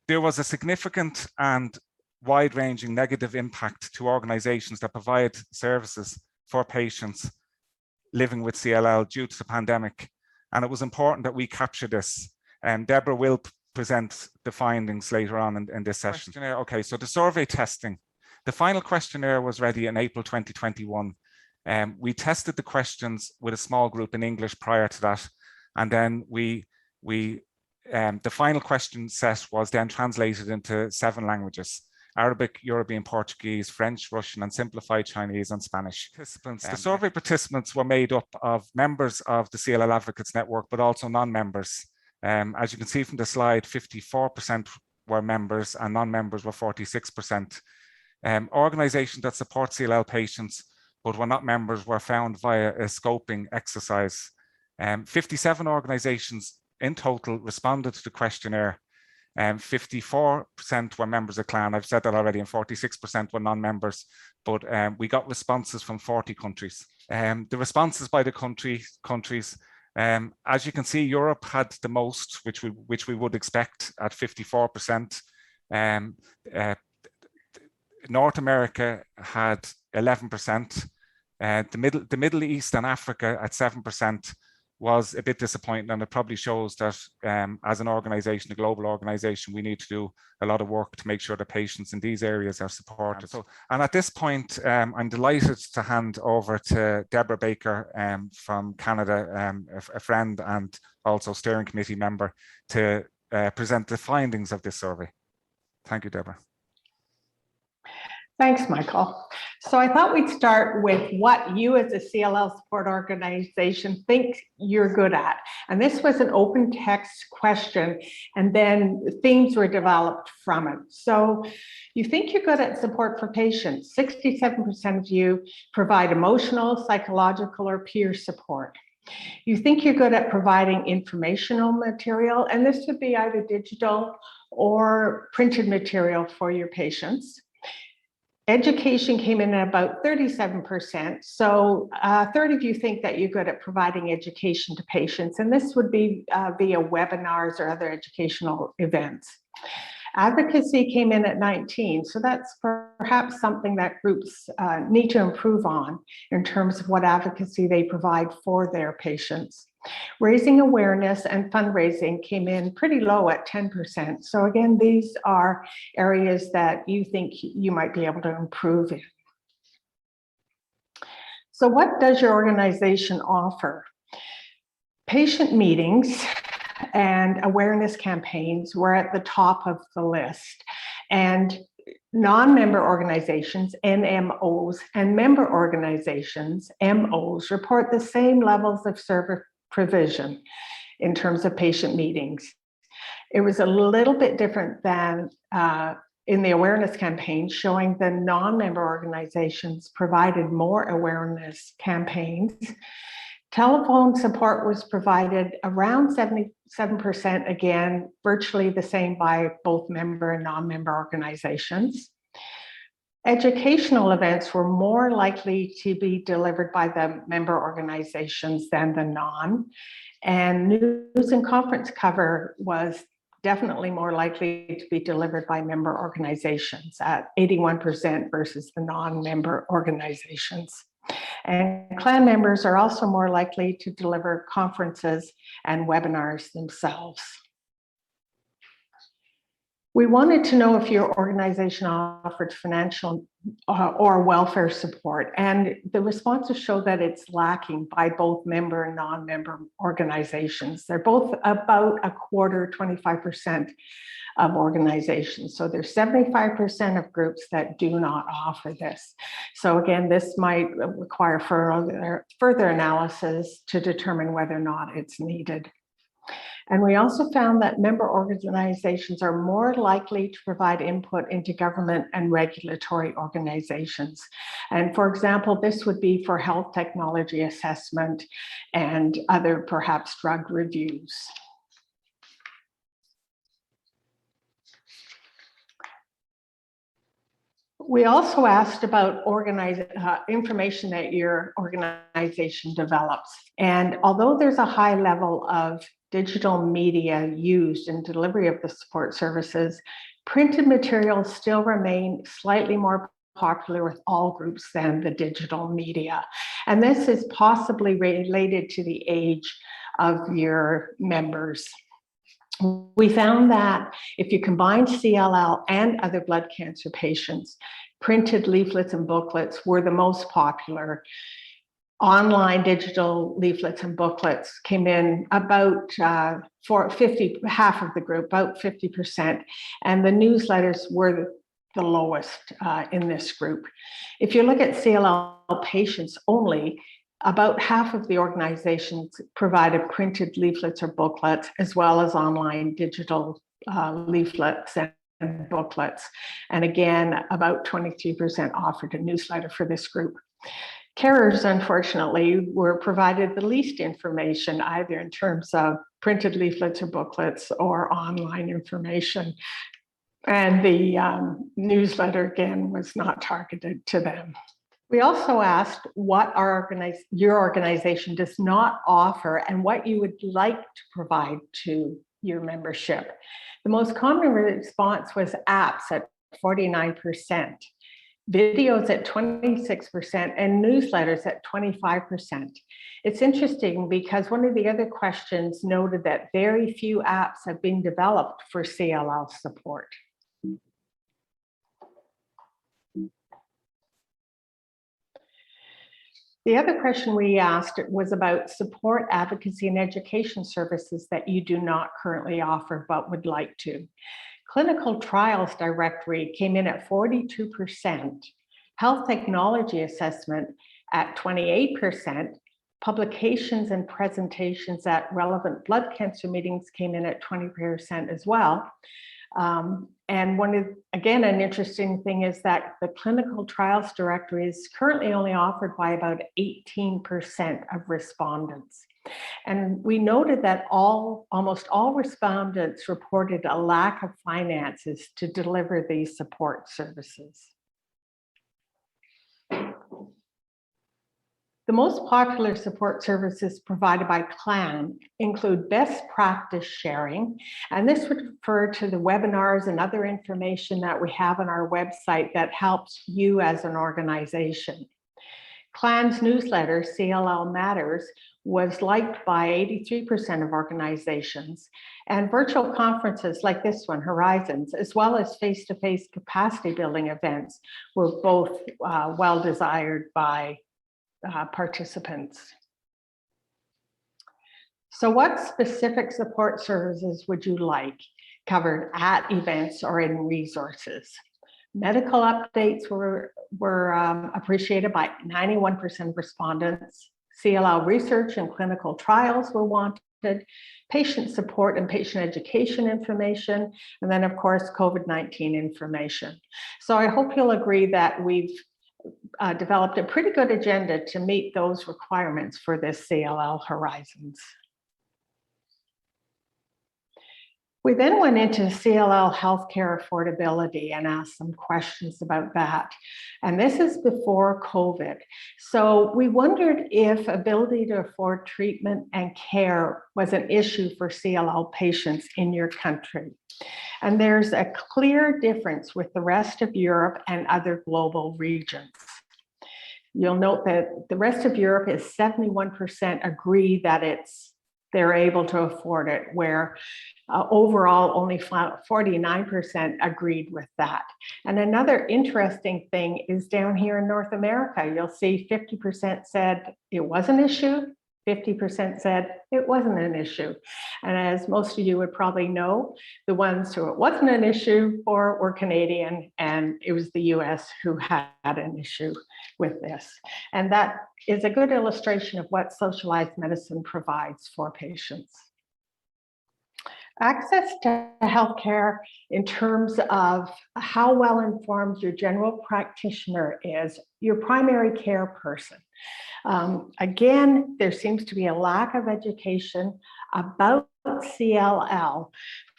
There was a significant and wide-ranging negative impact to organizations that provide services for patients living with CLL due to the pandemic. And it was important that we capture this. And Deborah will present the findings later on in this session. Okay, so the survey testing. The final questionnaire was ready in April 2021. We tested the questions with a small group in English prior to that. And then the final question set was then translated into 7 languages: Arabic, European, Portuguese, French, Russian, and simplified Chinese and Spanish. The survey participants were made up of members of the CLL Advocates Network, but also non-members. As you can see from the slide, 54% were members and non-members were 46%. Organizations that support CLL patients but were not members were found via a scoping exercise. 57 organizations in total responded to the questionnaire. 54% were members of CLLAN, I've said that already, and 46% were non-members, but we got responses from 40 countries. The responses by the countries, as you can see, Europe had the most, which we would expect at 54%. North America had 11%. The Middle East and Africa at 7% was a bit disappointing, and it probably shows that as an organization, a global organization, we need to do a lot of work to make sure that patients in these areas are supported. And at this point, I'm delighted to hand over to Deborah Baker from Canada, a friend and also steering committee member, to present the findings of this survey. Thank you, Deborah. Thanks, Michael. So I thought we'd start with what you as a CLL support organization think you're good at. And this was an open text question, and then themes were developed from it. So you think you're good at support for patients. 67% of you provide emotional, psychological, or peer support. You think you're good at providing informational material, and this would be either digital or printed material for your patients. Education came in at about 37%. So a third of you think that you're good at providing education to patients, and this would be via webinars or other educational events. Advocacy came in at 19, so that's perhaps something that groups need to improve on in terms of what advocacy they provide for their patients. Raising awareness and fundraising came in pretty low at 10%. So again, these are areas that you think you might be able to improve in. So what does your organization offer? Patient meetings and awareness campaigns were at the top of the list. And non-member organizations, NMOs, and member organizations, MOs, report the same levels of service provision in terms of patient meetings. It was a little bit different than in the awareness campaign, showing the non-member organizations provided more awareness campaigns. Telephone support was provided around 77%, again, virtually the same by both member and non-member organizations. Educational events were more likely to be delivered by the member organizations than the non, and news and conference cover was definitely more likely to be delivered by member organizations at 81% versus the non-member organizations. And CLAN members are also more likely to deliver conferences and webinars themselves. We wanted to know if your organization offered financial or welfare support, and the responses show that it's lacking by both member and non-member organizations. They're both about a quarter, 25% of organizations. So there's 75% of groups that do not offer this. So again, this might require further analysis to determine whether or not it's needed. And we also found that member organizations are more likely to provide input into government and regulatory organizations. And for example, this would be for health technology assessment and other perhaps drug reviews. We also asked about information that your organization develops. And although there's a high level of digital media used in delivery of the support services, printed materials still remain slightly more popular with all groups than the digital media. And this is possibly related to the age of your members. We found that if you combine CLL and other blood cancer patients, printed leaflets and booklets were the most popular. Online digital leaflets and booklets came in about half of the group, about 50%, and the newsletters were the lowest in this group. If you look at CLL patients only, about half of the organizations provided printed leaflets or booklets, as well as online digital leaflets and booklets. And again, about 23% offered a newsletter for this group. Carers, unfortunately, were provided the least information, either in terms of printed leaflets or booklets or online information. And the newsletter, again, was not targeted to them. We also asked what your organization does not offer and what you would like to provide to your membership. The most common response was apps at 49%, videos at 26%, and newsletters at 25%. It's interesting because one of the other questions noted that very few apps have been developed for CLL support. The other question we asked was about support, advocacy, and education services that you do not currently offer but would like to. Clinical trials directory came in at 42%, health technology assessment at 28%, publications and presentations at relevant blood cancer meetings came in at 20% as well. And again, an interesting thing is that the clinical trials directory is currently only offered by about 18% of respondents. And we noted that almost all respondents reported a lack of finances to deliver these support services. The most popular support services provided by CLAN include best practice sharing, and this would refer to the webinars and other information that we have on our website that helps you as an organization. CLAN's newsletter, CLL Matters, was liked by 83% of organizations, and virtual conferences like this one, Horizons, as well as face-to-face capacity building events were both well desired by participants. So what specific support services would you like covered at events or in resources? Medical updates were appreciated by 91% of respondents. CLL research and clinical trials were wanted, patient support and patient education information, and then of course, COVID-19 information. So I hope you'll agree that we've developed a pretty good agenda to meet those requirements for this CLL Horizons. We then went into CLL healthcare affordability and asked some questions about that. And this is before COVID. So we wondered if ability to afford treatment and care was an issue for CLL patients in your country. And there's a clear difference with the rest of Europe and other global regions. You'll note that the rest of Europe is 71% agree that they're able to afford it, where overall only 49% agreed with that. And another interesting thing is down here in North America, you'll see 50% said it was an issue, 50% said it wasn't an issue. And as most of you would probably know, the ones who it wasn't an issue for were Canadian, and it was the US who had an issue with this. And that is a good illustration of what socialized medicine provides for patients. Access to healthcare in terms of how well informed your general practitioner is, your primary care person. Again, there seems to be a lack of education about CLL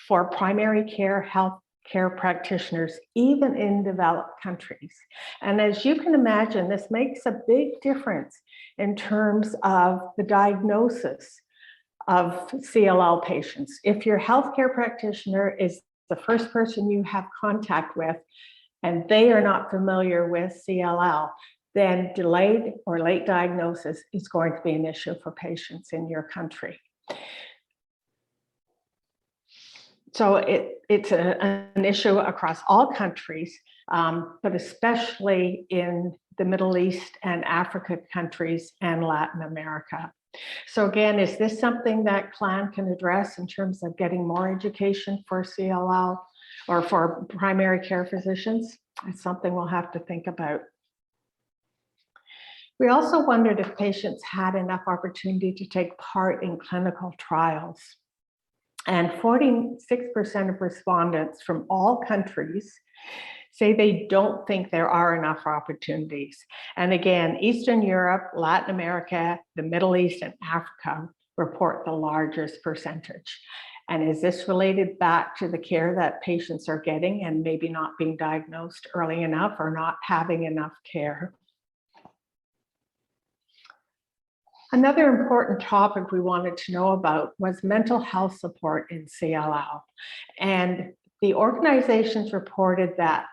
for primary care healthcare practitioners, even in developed countries. And as you can imagine, this makes a big difference in terms of the diagnosis of CLL patients. If your healthcare practitioner is the first person you have contact with, and they are not familiar with CLL, then delayed or late diagnosis is going to be an issue for patients in your country. So it's an issue across all countries, but especially in the Middle East and Africa countries and Latin America. So again, is this something that CLLAN can address in terms of getting more education for CLL or for primary care physicians? It's something we'll have to think about. We also wondered if patients had enough opportunity to take part in clinical trials. And 46% of respondents from all countries say they don't think there are enough opportunities. And again, Eastern Europe, Latin America, the Middle East, and Africa report the largest percentage. And is this related back to the care that patients are getting and maybe not being diagnosed early enough or not having enough care? Another important topic we wanted to know about was mental health support in CLL. And the organizations reported that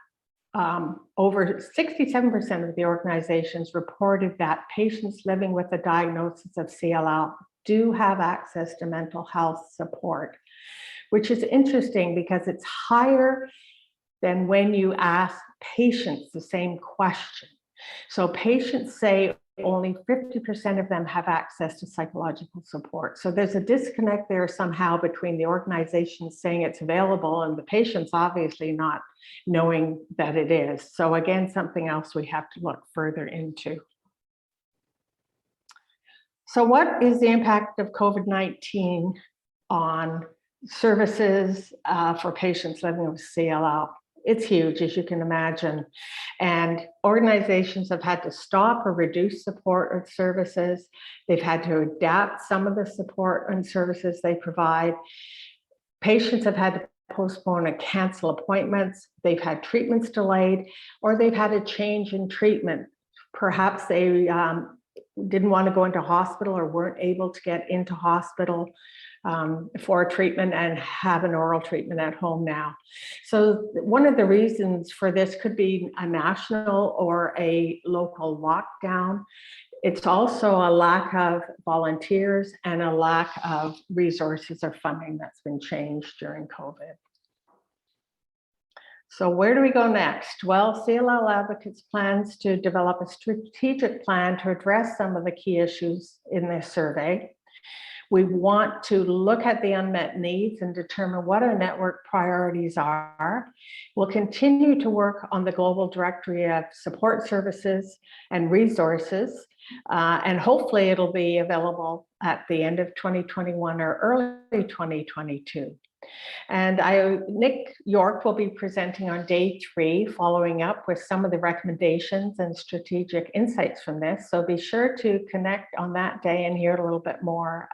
over 67% of the organizations reported that patients living with a diagnosis of CLL do have access to mental health support, which is interesting because it's higher than when you ask patients the same question. So patients say only 50% of them have access to psychological support. So there's a disconnect there somehow between the organizations saying it's available and the patients obviously not knowing that it is. So again, something else we have to look further into. So what is the impact of COVID-19 on services for patients living with CLL? It's huge, as you can imagine. And organizations have had to stop or reduce support or services. They've had to adapt some of the support and services they provide. Patients have had to postpone and cancel appointments. They've had treatments delayed, or they've had a change in treatment. Perhaps they didn't want to go into hospital or weren't able to get into hospital for treatment and have an oral treatment at home now. So one of the reasons for this could be a national or a local lockdown. It's also a lack of volunteers and a lack of resources or funding that's been changed during COVID. So where do we go next? Well, CLL Advocates plans to develop a strategic plan to address some of the key issues in this survey. We want to look at the unmet needs and determine what our network priorities are. We'll continue to work on the global directory of support services and resources, and hopefully it'll be available at the end of 2021 or early 2022. And Nick York will be presenting on day 3, following up with some of the recommendations and strategic insights from this. So be sure to connect on that day and hear a little bit more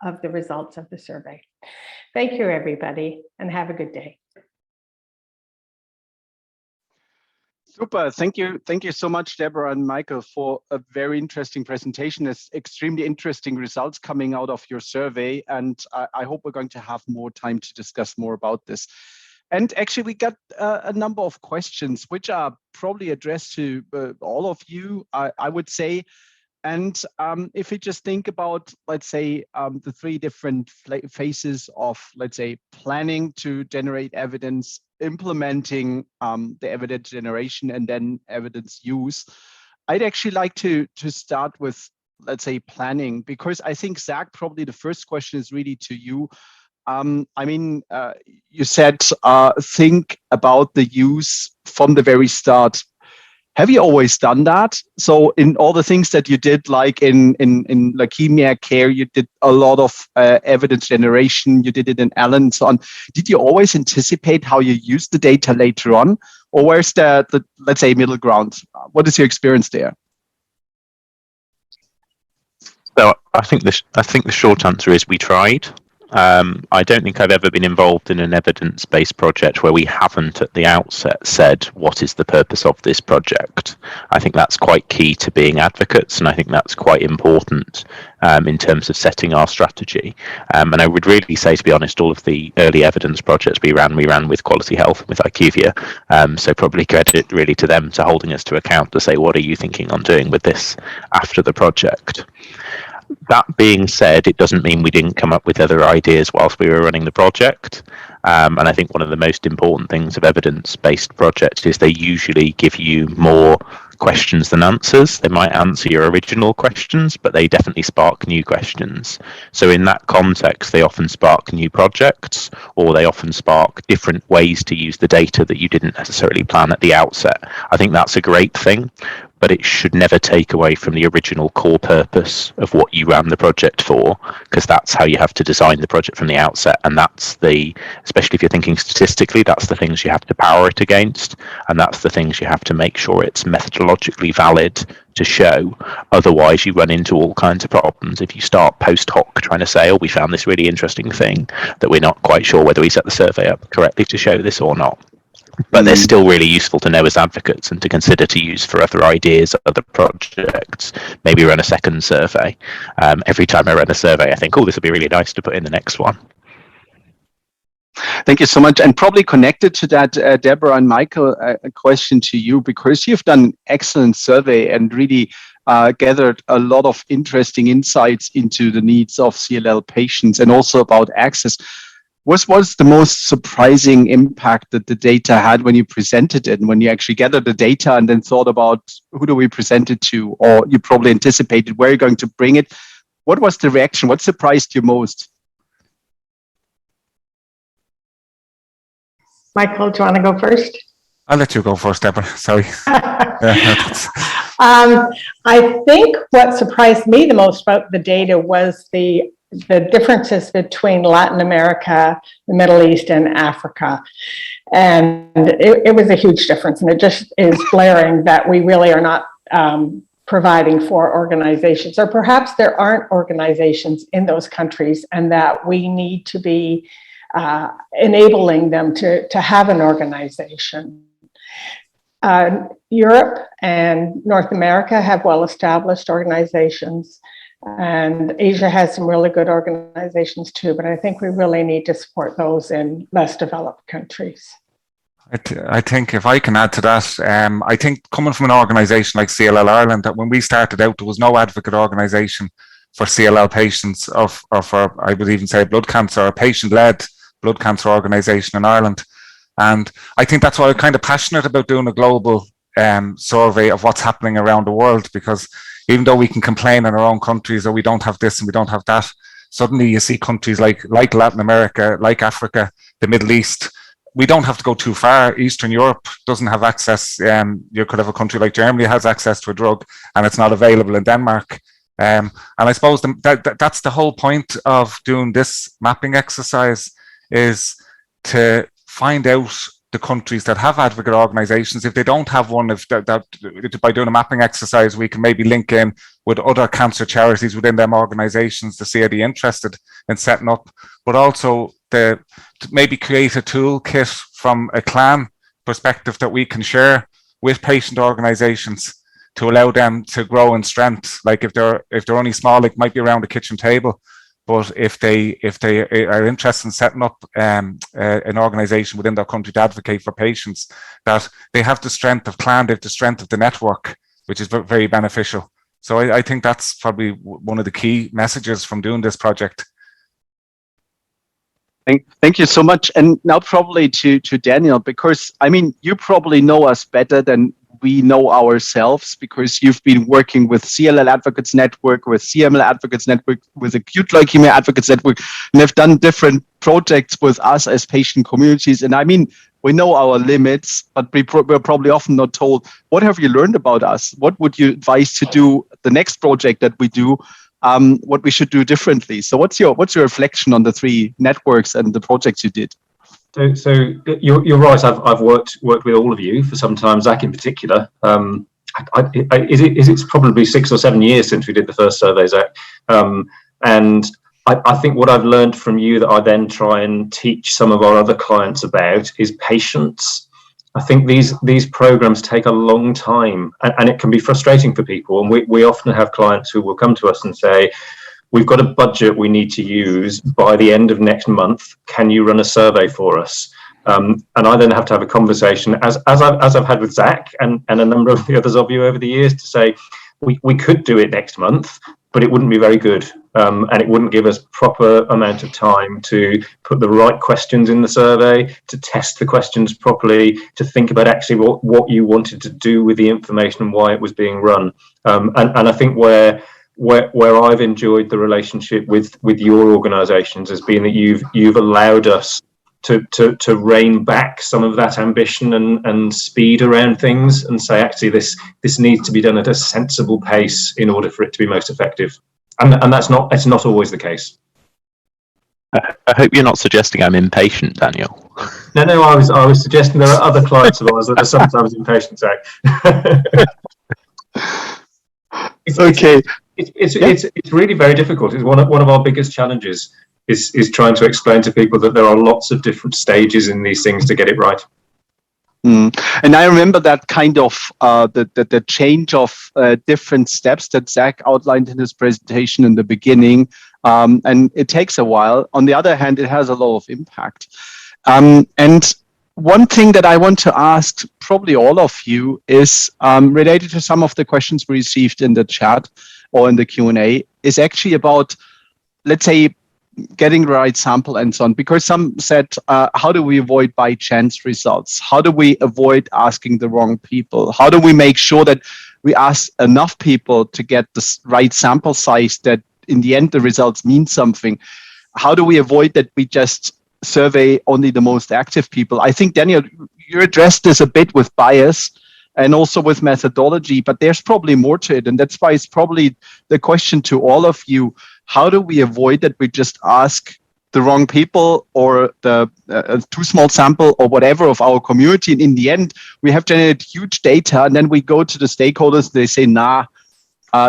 of the results of the survey. Thank you, everybody, and have a good day. Super. Thank you. Thank you so much, Deborah and Michael, for a very interesting presentation. It's extremely interesting results coming out of your survey. And I hope we're going to have more time to discuss more about this. And actually, we got a number of questions, which are probably addressed to all of you, I would say. And if we just think about, let's say, the three different phases of, let's say, planning to generate evidence, implementing the evidence generation, and then evidence use, I'd actually like to start with, let's say, planning, because I think, Zack, probably the first question is really to you. I mean, you said think about the use from the very start. Have you always done that? So in all the things that you did, like in leukemia care, you did a lot of evidence generation, you did it in CLLAN and so on. Did you always anticipate how you use the data later on? Or where's the let's say, middle ground? What is your experience there? So I think the short answer is we tried. I don't think I've ever been involved in an evidence-based project where we haven't at the outset said, what is the purpose of this project? I think that's quite key to being advocates, and I think that's quite important in terms of setting our strategy. And I would really say, to be honest, all of the early evidence projects we ran with Quality Health, with IQVIA. So probably credit really to them to holding us to account to say, what are you thinking on doing with this after the project? That being said, it doesn't mean we didn't come up with other ideas whilst we were running the project. And I think one of the most important things of evidence-based projects is they usually give you more questions than answers. They might answer your original questions, but they definitely spark new questions. So in that context, they often spark new projects, or they often spark different ways to use the data that you didn't necessarily plan at the outset. I think that's a great thing, but it should never take away from the original core purpose of what you ran the project for, because that's how you have to design the project from the outset. And that's especially if you're thinking statistically, that's the things you have to power it against, and that's the things you have to make sure it's methodologically valid to show. Otherwise, you run into all kinds of problems. If you start post hoc trying to say, oh, we found this really interesting thing that we're not quite sure whether we set the survey up correctly to show this or not. But they're still really useful to know as advocates and to consider to use for other ideas, other projects. Maybe run a second survey. Every time I run a survey, I think, oh, this would be really nice to put in the next one. Thank you so much. And probably connected to that, Deborah and Michael, a question to you, because you've done an excellent survey and really gathered a lot of interesting insights into the needs of CLL patients and also about access. What was the most surprising impact that the data had when you presented it, and when you actually gathered the data and then thought about who do we present it to, or you probably anticipated where you're going to bring it? What was the reaction? What surprised you most? Michael, do you want to go first? I'll let you go first, Deborah. Sorry. I think what surprised me the most about the data was the differences between Latin America, the Middle East, and Africa. And it was a huge difference. And it just is glaring that we really are not providing for organizations, or perhaps there aren't organizations in those countries, and that we need to be enabling them to have an organization. Europe and North America have well-established organizations, and Asia has some really good organizations too, but I think we really need to support those in less developed countries. I think if I can add to that, I think coming from an organization like CLL Ireland, that when we started out, there was no advocate organization for CLL patients, or for, I would even say, blood cancer, a patient-led blood cancer organization in Ireland. And I think that's why I'm kind of passionate about doing a global survey of what's happening around the world, because even though we can complain in our own countries that we don't have this and we don't have that, suddenly you see countries like Latin America, like Africa, the Middle East. We don't have to go too far. Eastern Europe doesn't have access. You could have a country like Germany has access to a drug and it's not available in Denmark. And I suppose that's the whole point of doing this mapping exercise, is to find out the countries that have advocate organizations. If they don't have one, if that by doing a mapping exercise, we can maybe link in with other cancer charities within them organizations to see are they interested in setting up, but also to maybe create a toolkit from a CLLAN perspective that we can share with patient organizations to allow them to grow in strength. Like if they're only small, it might be around the kitchen table, but if they are interested in setting up an organization within their country to advocate for patients, that they have the strength of CLLAN, they have the strength of the network, which is very beneficial. So I think that's probably one of the key messages from doing this project. Thank you so much. And now probably to Daniel, because I mean, you probably know us better than we know ourselves, because you've been working with CLL Advocates Network, with CML Advocates Network, with Acute Leukemia Advocates Network, and have done different projects with us as patient communities. And I mean, we know our limits, but we're probably often not told, what have you learned about us? What would you advise to do the next project that we do? What we should do differently. So what's your reflection on the 3 networks and the projects you did? So you're right. I've worked with all of you for some time, Zack in particular. It's probably 6 or 7 years since we did the first survey, Zack. And I think what I've learned from you that I then try and teach some of our other clients about is patience. I think these programs take a long time, and it can be frustrating for people. And we often have clients who will come to us and say, we've got a budget we need to use by the end of next month. Can you run a survey for us? And I then have to have a conversation, as I've had with Zack and a number of the others of you over the years, to say, we could do it next month, but it wouldn't be very good. And it wouldn't give us proper amount of time to put the right questions in the survey, to test the questions properly, to think about actually what you wanted to do with the information and why it was being run. And I think where I've enjoyed the relationship with your organisations has been that you've allowed us to rein back some of that ambition and speed around things, and say, actually, this needs to be done at a sensible pace in order for it to be most effective. And it's not always the case. I hope you're not suggesting I'm impatient, Daniel. No, I was suggesting there are other clients of ours that are sometimes impatient, Zack. Okay. It's really very difficult. It's one of our biggest challenges is trying to explain to people that there are lots of different stages in these things to get it right. And I remember that kind of the change of different steps that Zack outlined in his presentation in the beginning, and it takes a while. On the other hand, it has a lot of impact. And one thing that I want to ask probably all of you is related to some of the questions we received in the chat or in the Q&A, is actually about, let's say, getting the right sample and so on, because some said, how do we avoid by chance results? How do we avoid asking the wrong people? How do we make sure that we ask enough people to get the right sample size that in the end the results mean something? How do we avoid that we just survey only the most active people? I think, Daniel, you addressed this a bit with bias and also with methodology, but there's probably more to it. And that's why it's probably the question to all of you: how do we avoid that we just ask the wrong people or the too small sample or whatever of our community? And in the end, we have generated huge data, and then we go to the stakeholders, they say, nah,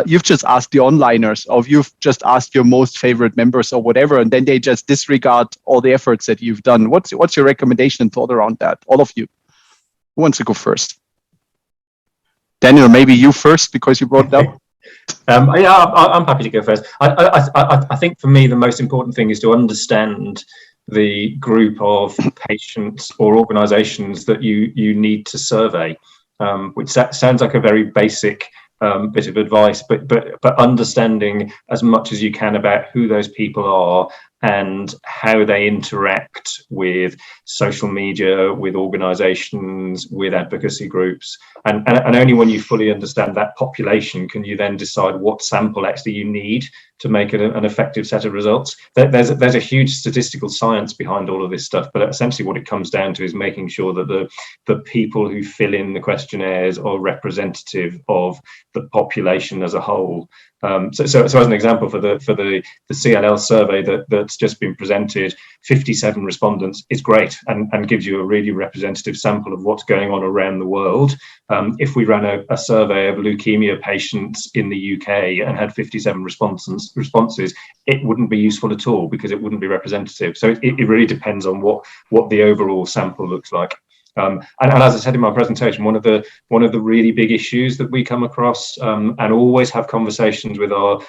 you've just asked the onliners, or you've just asked your most favorite members or whatever, and then they just disregard all the efforts that you've done. What's your recommendation and thought around that? All of you. Who wants to go first? Daniel, maybe you first, because you brought it up. I'm happy to go first. I think for me, the most important thing is to understand the group of patients or organisations that you need to survey, which sounds like a very basic bit of advice, but understanding as much as you can about who those people are and how they interact with social media, with organisations, with advocacy groups. And only when you fully understand that population can you then decide what sample actually you need to make it an effective set of results. There's a huge statistical science behind all of this stuff, but essentially what it comes down to is making sure that the people who fill in the questionnaires are representative of the population as a whole. So as an example, for the CLL survey that's just been presented, 57 respondents is great and gives you a really representative sample of what's going on around the world. If we ran a survey of leukemia patients in the UK and had 57 responses, it wouldn't be useful at all because it wouldn't be representative. So it really depends on what the overall sample looks like. And as I said in my presentation, one of the really big issues that we come across and always have conversations with our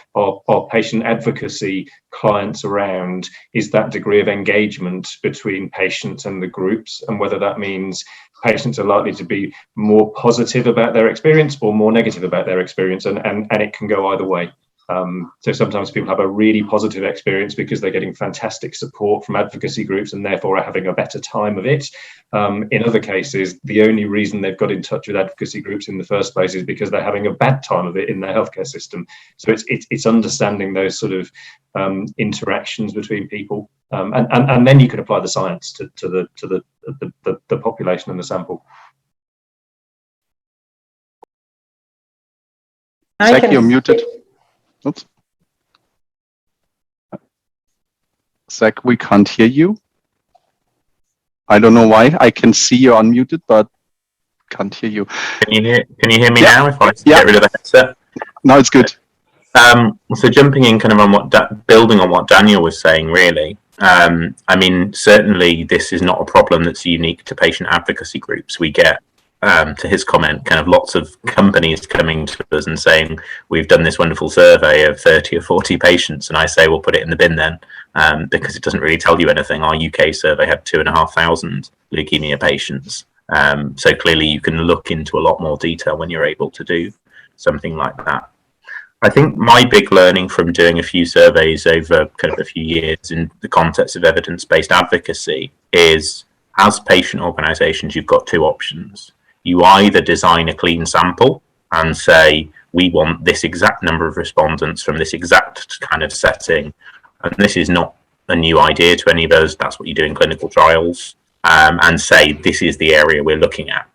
patient advocacy clients around is that degree of engagement between patients and the groups, and whether that means patients are likely to be more positive about their experience or more negative about their experience, and it can go either way. So sometimes people have a really positive experience because they're getting fantastic support from advocacy groups and therefore are having a better time of it. In other cases, the only reason they've got in touch with advocacy groups in the first place is because they're having a bad time of it in their healthcare system. So it's understanding those sort of interactions between people, and then you can apply the science to the population and the sample. Zack, you're muted. Oops. Zack, we can't hear you. I don't know why. I can see you're unmuted, but can't hear you. Can you hear me now if I get rid of the headset? No, it's good. So jumping in kind of on building on what Daniel was saying, really. I mean, certainly this is not a problem that's unique to patient advocacy groups. We get, to his comment, kind of lots of companies coming to us and saying, we've done this wonderful survey of 30 or 40 patients. And I say, well, put it in the bin then, because it doesn't really tell you anything. Our UK survey had 2,500 leukemia patients. So clearly you can look into a lot more detail when you're able to do something like that. I think my big learning from doing a few surveys over kind of a few years in the context of evidence-based advocacy is, as patient organisations, you've got two options. You either design a clean sample and say, we want this exact number of respondents from this exact kind of setting. And this is not a new idea to any of us. That's what you do in clinical trials, and say, this is the area we're looking at.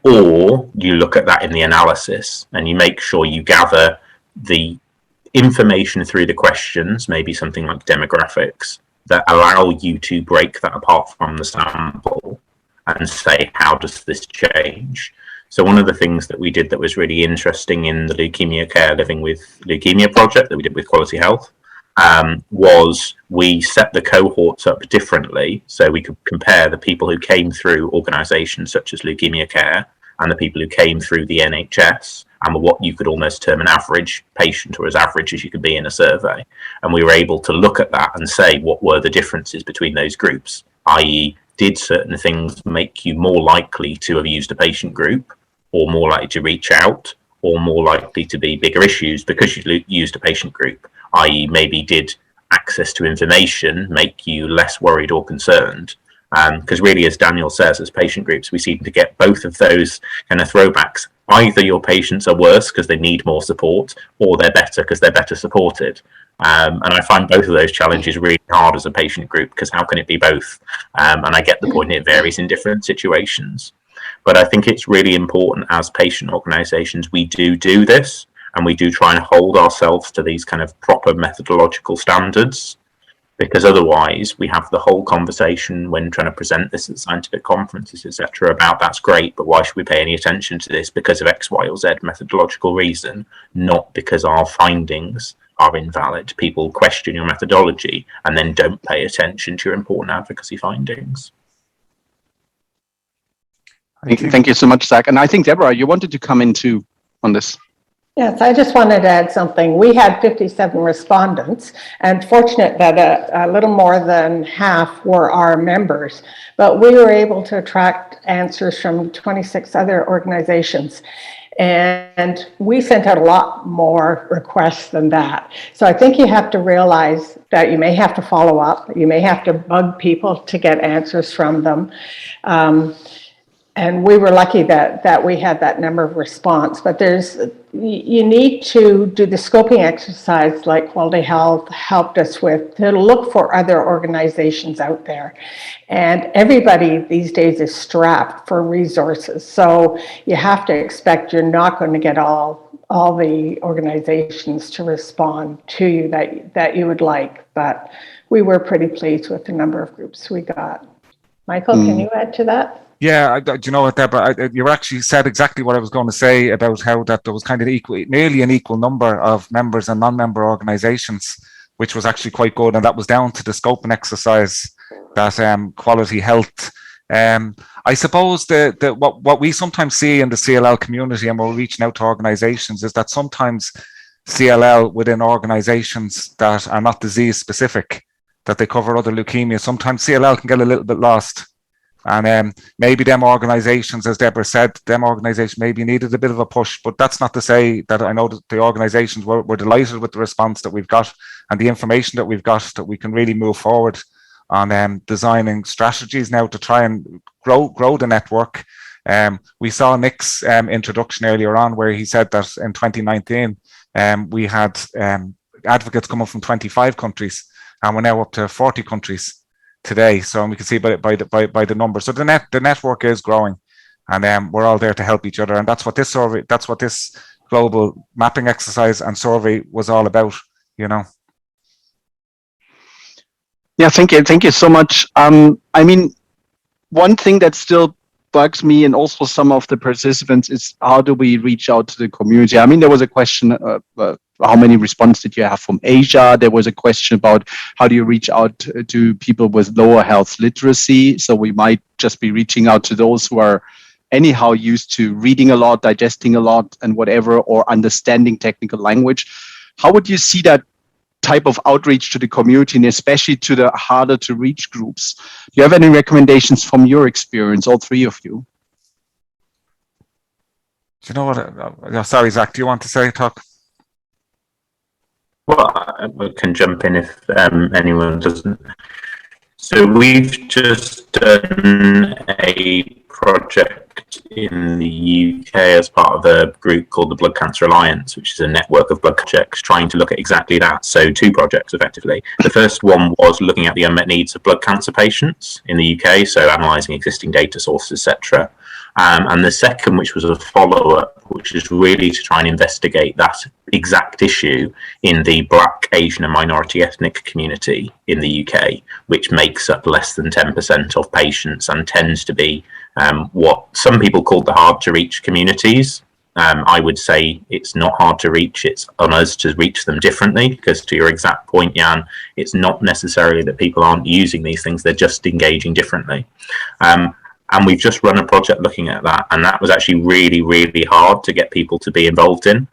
Or you look at that in the analysis and you make sure you gather the information through the questions, maybe something like demographics, that allow you to break that apart from the sample and say, how does this change? So one of the things that we did that was really interesting in the Leukemia Care Living with Leukemia project that we did with Quality Health was we set the cohorts up differently so we could compare the people who came through organisations such as Leukemia Care and the people who came through the NHS and were what you could almost term an average patient, or as average as you could be in a survey. And we were able to look at that and say what were the differences between those groups, i.e. did certain things make you more likely to have used a patient group, or more likely to reach out, or more likely to be bigger issues because you used a patient group, i.e. maybe did access to information make you less worried or concerned? Because really, as Daniel says, as patient groups, we seem to get both of those kind of throwbacks. Either your patients are worse because they need more support, or they're better because they're better supported. And I find both of those challenges really hard as a patient group, because how can it be both? And I get the point, it varies in different situations. But I think it's really important as patient organisations, we do this, and we do try and hold ourselves to these kind of proper methodological standards. Because otherwise we have the whole conversation when trying to present this at scientific conferences, etc., about that's great, but why should we pay any attention to this because of X, Y, or Z methodological reason, not because our findings are invalid. People question your methodology and then don't pay attention to your important advocacy findings. Thank you so much, Zack. And I think, Deborah, you wanted to come into on this. Yes, I just wanted to add something. We had 57 respondents, and fortunate that a little more than half were our members, but we were able to attract answers from 26 other organizations. And we sent out a lot more requests than that. So I think you have to realize that you may have to follow up, you may have to bug people to get answers from them. And we were lucky that we had that number of response, but you need to do the scoping exercise like Quality Health helped us with, to look for other organizations out there. And everybody these days is strapped for resources. So you have to expect you're not going to get all all the organizations to respond to you that you would like, but we were pretty pleased with the number of groups we got. Michael, can you add to that? Yeah, do you know what, Deborah? You actually said exactly what I was going to say about how that there was kind of nearly an equal number of members and non-member organizations, which was actually quite good. And that was down to the scoping exercise that Quality Health. I suppose what we sometimes see in the CLL community, and we're reaching out to organizations, is that sometimes CLL within organizations that are not disease specific, that they cover other leukemias, sometimes CLL can get a little bit lost. And maybe them organizations, as Deborah said, them organizations maybe needed a bit of a push, but that's not to say that I know that the organizations were delighted with the response that we've got and the information that we've got, that we can really move forward on designing strategies now to try and grow the network. We saw Nick's introduction earlier on, where he said that in 2019 we had advocates coming from 25 countries, and we're now up to 40 countries today. So we can see by the numbers. So the network is growing, and we're all there to help each other. And that's what this survey, that's what this global mapping exercise and survey was all about. You know. Yeah, thank you so much. I mean, one thing that still bugs me and also some of the participants is, how do we reach out to the community? I mean, there was a question, how many responses did you have from Asia? There was a question about how do you reach out to people with lower health literacy? So we might just be reaching out to those who are anyhow used to reading a lot, digesting a lot and whatever, or understanding technical language. How would you see that type of outreach to the community, and especially to the harder to reach groups? Do you have any recommendations from your experience, all three of you? Do you know what? Sorry, Zach, do you want to talk? Well, I can jump in if anyone doesn't. So we've just done a project in the UK as part of a group called the Blood Cancer Alliance, which is a network of blood projects trying to look at exactly that. So 2 projects, effectively. The first one was looking at the unmet needs of blood cancer patients in the UK, so analysing existing data sources, etc. And the second, which was a follow-up, which is really to try and investigate that exact issue in the Black, Asian and minority ethnic community in the UK, which makes up less than 10% of patients and tends to be what some people call the hard-to-reach communities. I would say it's not hard to reach, it's on us to reach them differently, because to your exact point, Jan, it's not necessarily that people aren't using these things, they're just engaging differently. And we've just run a project looking at that, and that was actually really, really hard to get people to be involved in.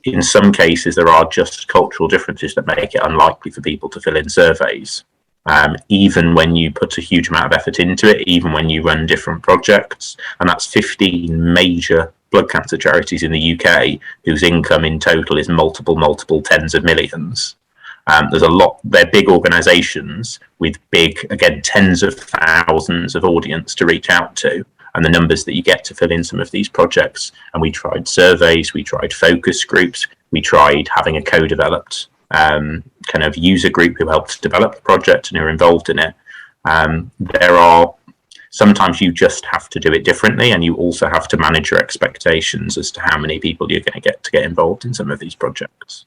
In some cases, there are just cultural differences that make it unlikely for people to fill in surveys. Even when you put a huge amount of effort into it, even when you run different projects, and that's 15 major blood cancer charities in the UK whose income in total is multiple tens of millions. There's a lot, they're big organisations with big, again, tens of thousands of audience to reach out to, and the numbers that you get to fill in some of these projects. And we tried surveys, we tried focus groups, we tried having a co-developed kind of user group who helped develop the project and who are involved in it. There are, sometimes you just have to do it differently, and you also have to manage your expectations as to how many people you're going to get involved in some of these projects.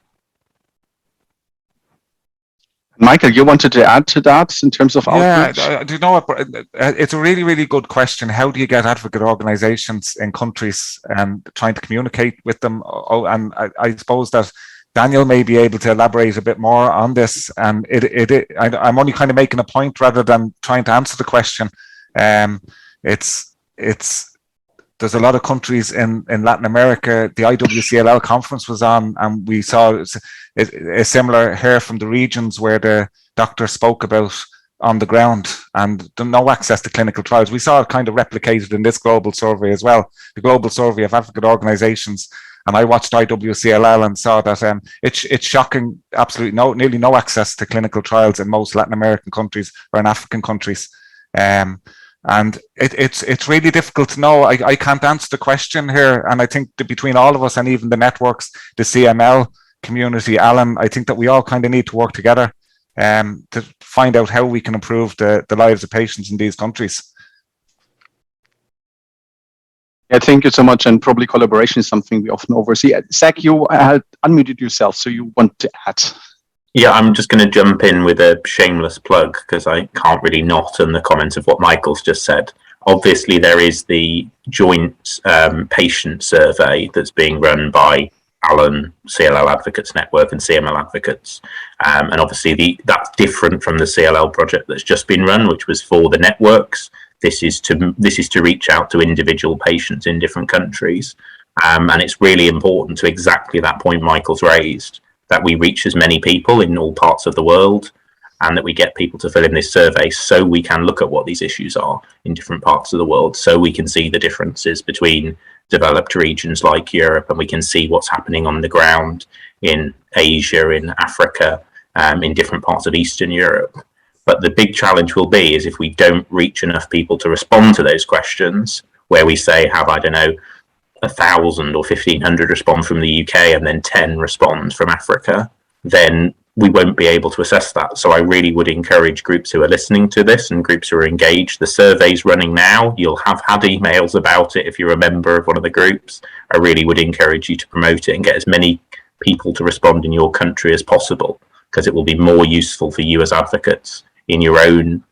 Michael, you wanted to add to that in terms of outreach? Yeah, do you know what? It's a really, really good question. How do you get advocate organizations in countries and trying to communicate with them? And I suppose that Daniel may be able to elaborate a bit more on this. And I'm only kind of making a point rather than trying to answer the question. There's a lot of countries in Latin America. The IWCLL conference was on, and we saw a similar here from the regions where the doctor spoke about on the ground and no access to clinical trials. We saw it kind of replicated in this global survey as well, the global survey of advocate organizations. And I watched IWCLL and saw that it's shocking, absolutely nearly no access to clinical trials in most Latin American countries or in African countries. And it's really difficult to know. I can't answer the question here. And I think that between all of us and even the networks, the CML community, Alan, I think that we all kind of need to work together to find out how we can improve the lives of patients in these countries. Yeah, thank you so much. And probably collaboration is something we often oversee. Zack, you had unmuted yourself, so you want to add. Yeah, I'm just going to jump in with a shameless plug because I can't really not on the comments of what Michael's just said. Obviously, there is the joint patient survey that's being run by CLLAN, CLL Advocates Network, and CML Advocates. And obviously, that's different from the CLL project that's just been run, which was for the networks. This is to reach out to individual patients in different countries. And it's really important to exactly that point Michael's raised, that we reach as many people in all parts of the world and that we get people to fill in this survey so we can look at what these issues are in different parts of the world, so we can see the differences between developed regions like Europe, and we can see what's happening on the ground in Asia, in Africa, in different parts of Eastern Europe. But the big challenge will be is if we don't reach enough people to respond to those questions, where we say have, I don't know, 1,000 or 1,500 respond from the UK and then 10 respond from Africa, then we won't be able to assess that. So I really would encourage groups who are listening to this and groups who are engaged. The survey's running now. You'll have had emails about it if you're a member of one of the groups. I really would encourage you to promote it and get as many people to respond in your country as possible, because it will be more useful for you as advocates in your own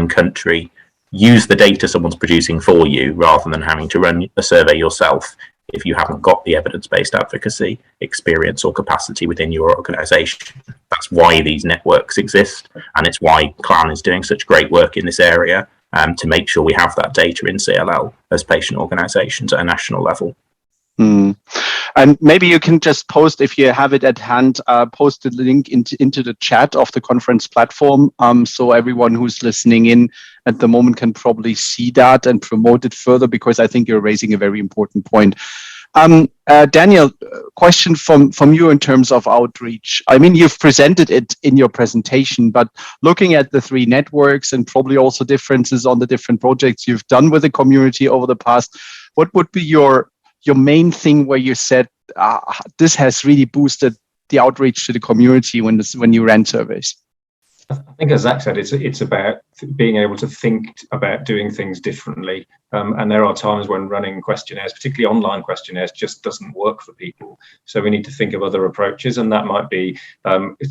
country. Use the data someone's producing for you rather than having to run a survey yourself if you haven't got the evidence-based advocacy experience or capacity within your organisation. That's why these networks exist, and it's why CLLAN is doing such great work in this area to make sure we have that data in CLL as patient organisations at a national level. And maybe you can just post, if you have it at hand, post the link into the chat of the conference platform, so everyone who's listening in at the moment can probably see that and promote it further, because I think you're raising a very important point. Daniel, question from you in terms of outreach. I mean, you've presented it in your presentation, but looking at the three networks and probably also differences on the different projects you've done with the community over the past, what would be your main thing where you said this has really boosted the outreach to the community when you ran surveys? I think, as Zack said, it's about being able to think about doing things differently. And there are times when running questionnaires, particularly online questionnaires, just doesn't work for people. So we need to think of other approaches, and that might be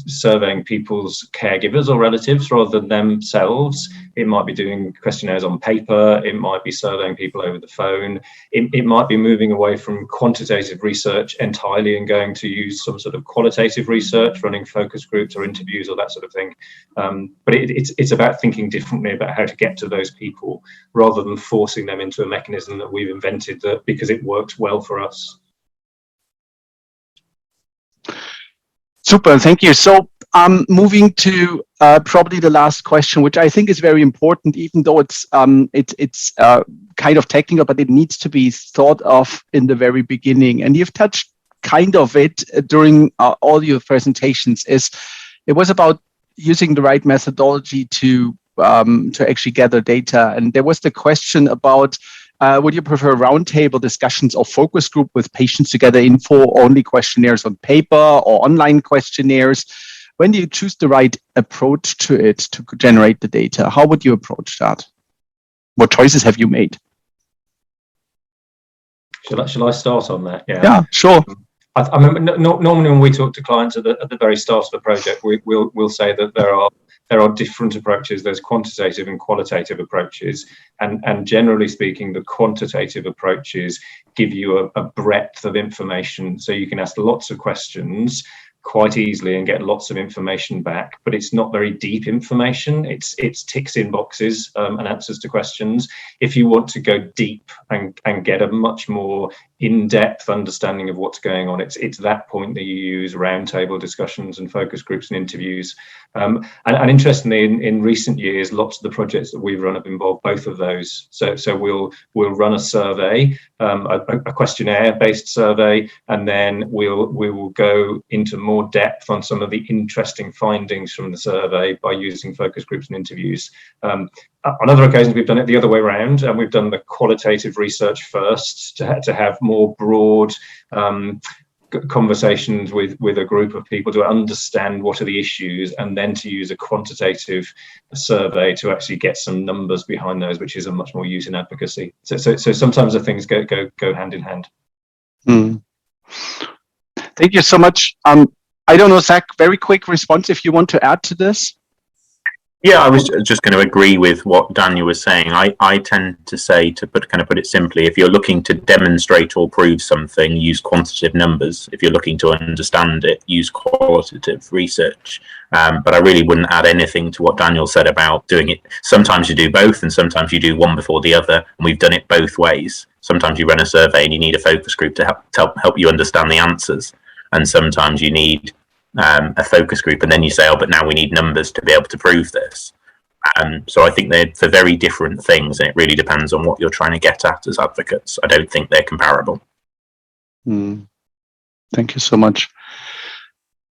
surveying people's caregivers or relatives rather than themselves. It might be doing questionnaires on paper. It might be surveying people over the phone. It might be moving away from quantitative research entirely and going to use some sort of qualitative research, running focus groups or interviews or that sort of thing. But it's about thinking differently about how to get to those people rather than forcing them into a mechanism that we've invented because it works well for us. Super, thank you. So moving to probably the last question, which I think is very important, even though it's kind of technical, but it needs to be thought of in the very beginning. And you've touched kind of it during all your presentations. It was about using the right methodology to actually gather data. And there was the question about, would you prefer roundtable discussions or focus group with patients to gather info, only questionnaires on paper or online questionnaires? When do you choose the right approach to it to generate the data? How would you approach that? What choices have you made? Shall I start on that? Yeah, sure. I remember normally when we talk to clients at the very start of the project, we'll say that there are different approaches. There's quantitative and qualitative approaches, and generally speaking, the quantitative approaches give you a breadth of information, so you can ask lots of questions quite easily and get lots of information back, but it's not very deep information. It's ticks in boxes and answers to questions. If you want to go deep and get a much more in-depth understanding of what's going on, it's that point that you use roundtable discussions and focus groups and interviews. And interestingly, in recent years, lots of the projects that we've run have involved both of those. So we'll run a survey, a questionnaire-based survey, and then we will go into more depth on some of the interesting findings from the survey by using focus groups and interviews. On other occasions, we've done it the other way around, and we've done the qualitative research first to have more broad conversations with a group of people to understand what are the issues, and then to use a quantitative survey to actually get some numbers behind those, which is a much more use in advocacy. So sometimes the things go hand in hand. Thank you so much. I don't know, Zack, very quick response if you want to add to this. Yeah, I was just going to agree with what Daniel was saying. I tend to say, to put it simply, if you're looking to demonstrate or prove something, use quantitative numbers. If you're looking to understand it, use qualitative research. But I really wouldn't add anything to what Daniel said about doing it. Sometimes you do both, and sometimes you do one before the other, and we've done it both ways. Sometimes you run a survey and you need a focus group to help you understand the answers, and sometimes you need a focus group, and then you say, oh, but now we need numbers to be able to prove this. So I think they're for very different things, and it really depends on what you're trying to get at as advocates. I don't think they're comparable. Thank you so much.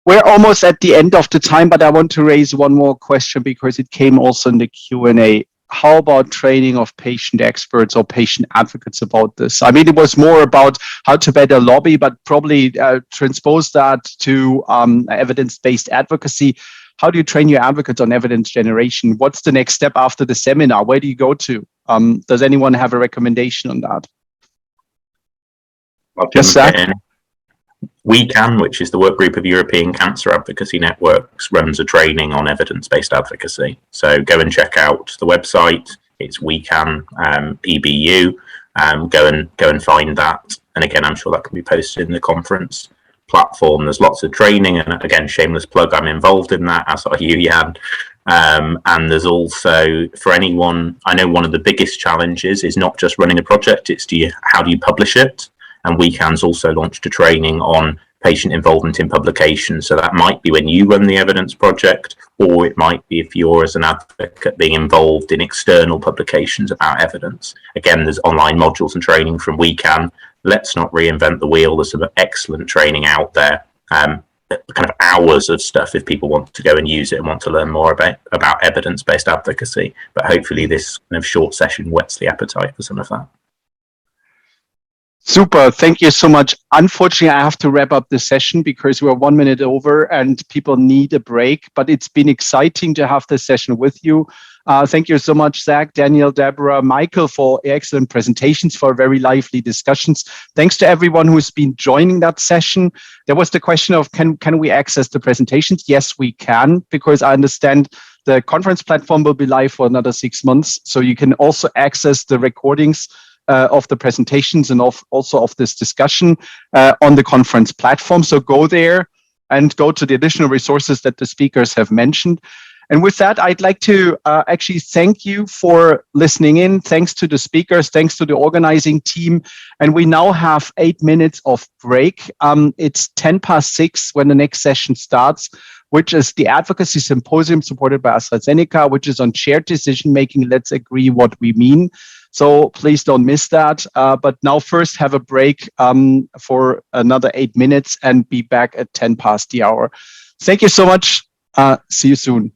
We're almost at the end of the time, but I want to raise one more question because it came also in the Q&A. How about training of patient experts or patient advocates about this? I mean, it was more about how to better lobby, but probably transpose that to evidence-based advocacy. How do you train your advocates on evidence generation? What's the next step after the seminar? Where do you go to? Does anyone have a recommendation on that? Yes, Zack? WeCan, which is the work group of European Cancer Advocacy Networks, runs a training on evidence-based advocacy. So go and check out the website. It's WeCan EBU. Go and find that. And again, I'm sure that can be posted in the conference platform. There's lots of training, and again, shameless plug, I'm involved in that, as are you, Jan. And there's also, for anyone, I know one of the biggest challenges is not just running a project, it's how do you publish it? And WeCan's also launched a training on patient involvement in publication. So that might be when you run the evidence project, or it might be if you're, as an advocate, being involved in external publications about evidence. Again, there's online modules and training from WeCan. Let's not reinvent the wheel. There's some excellent training out there, kind of hours of stuff if people want to go and use it and want to learn more about evidence-based advocacy. But hopefully this kind of short session whets the appetite for some of that. Super, thank you so much. Unfortunately, I have to wrap up the session because we're 1 minute over and people need a break, but it's been exciting to have this session with you. Thank you so much, Zack, Daniel, Deborah, Michael, for excellent presentations, for very lively discussions. Thanks to everyone who's been joining that session. There was the question of, can we access the presentations? Yes, we can, because I understand the conference platform will be live for another 6 months. So you can also access the recordings of the presentations and also of this discussion on the conference platform. So go there and go to the additional resources that the speakers have mentioned. And with that, I'd like to actually thank you for listening in. Thanks to the speakers, thanks to the organizing team. And we now have 8 minutes of break. It's 6:10 when the next session starts, which is the Advocacy Symposium supported by AstraZeneca, which is on shared decision-making. Let's agree what we mean. So please don't miss that. But now first have a break for another 8 minutes and be back at 10 past the hour. Thank you so much. See you soon.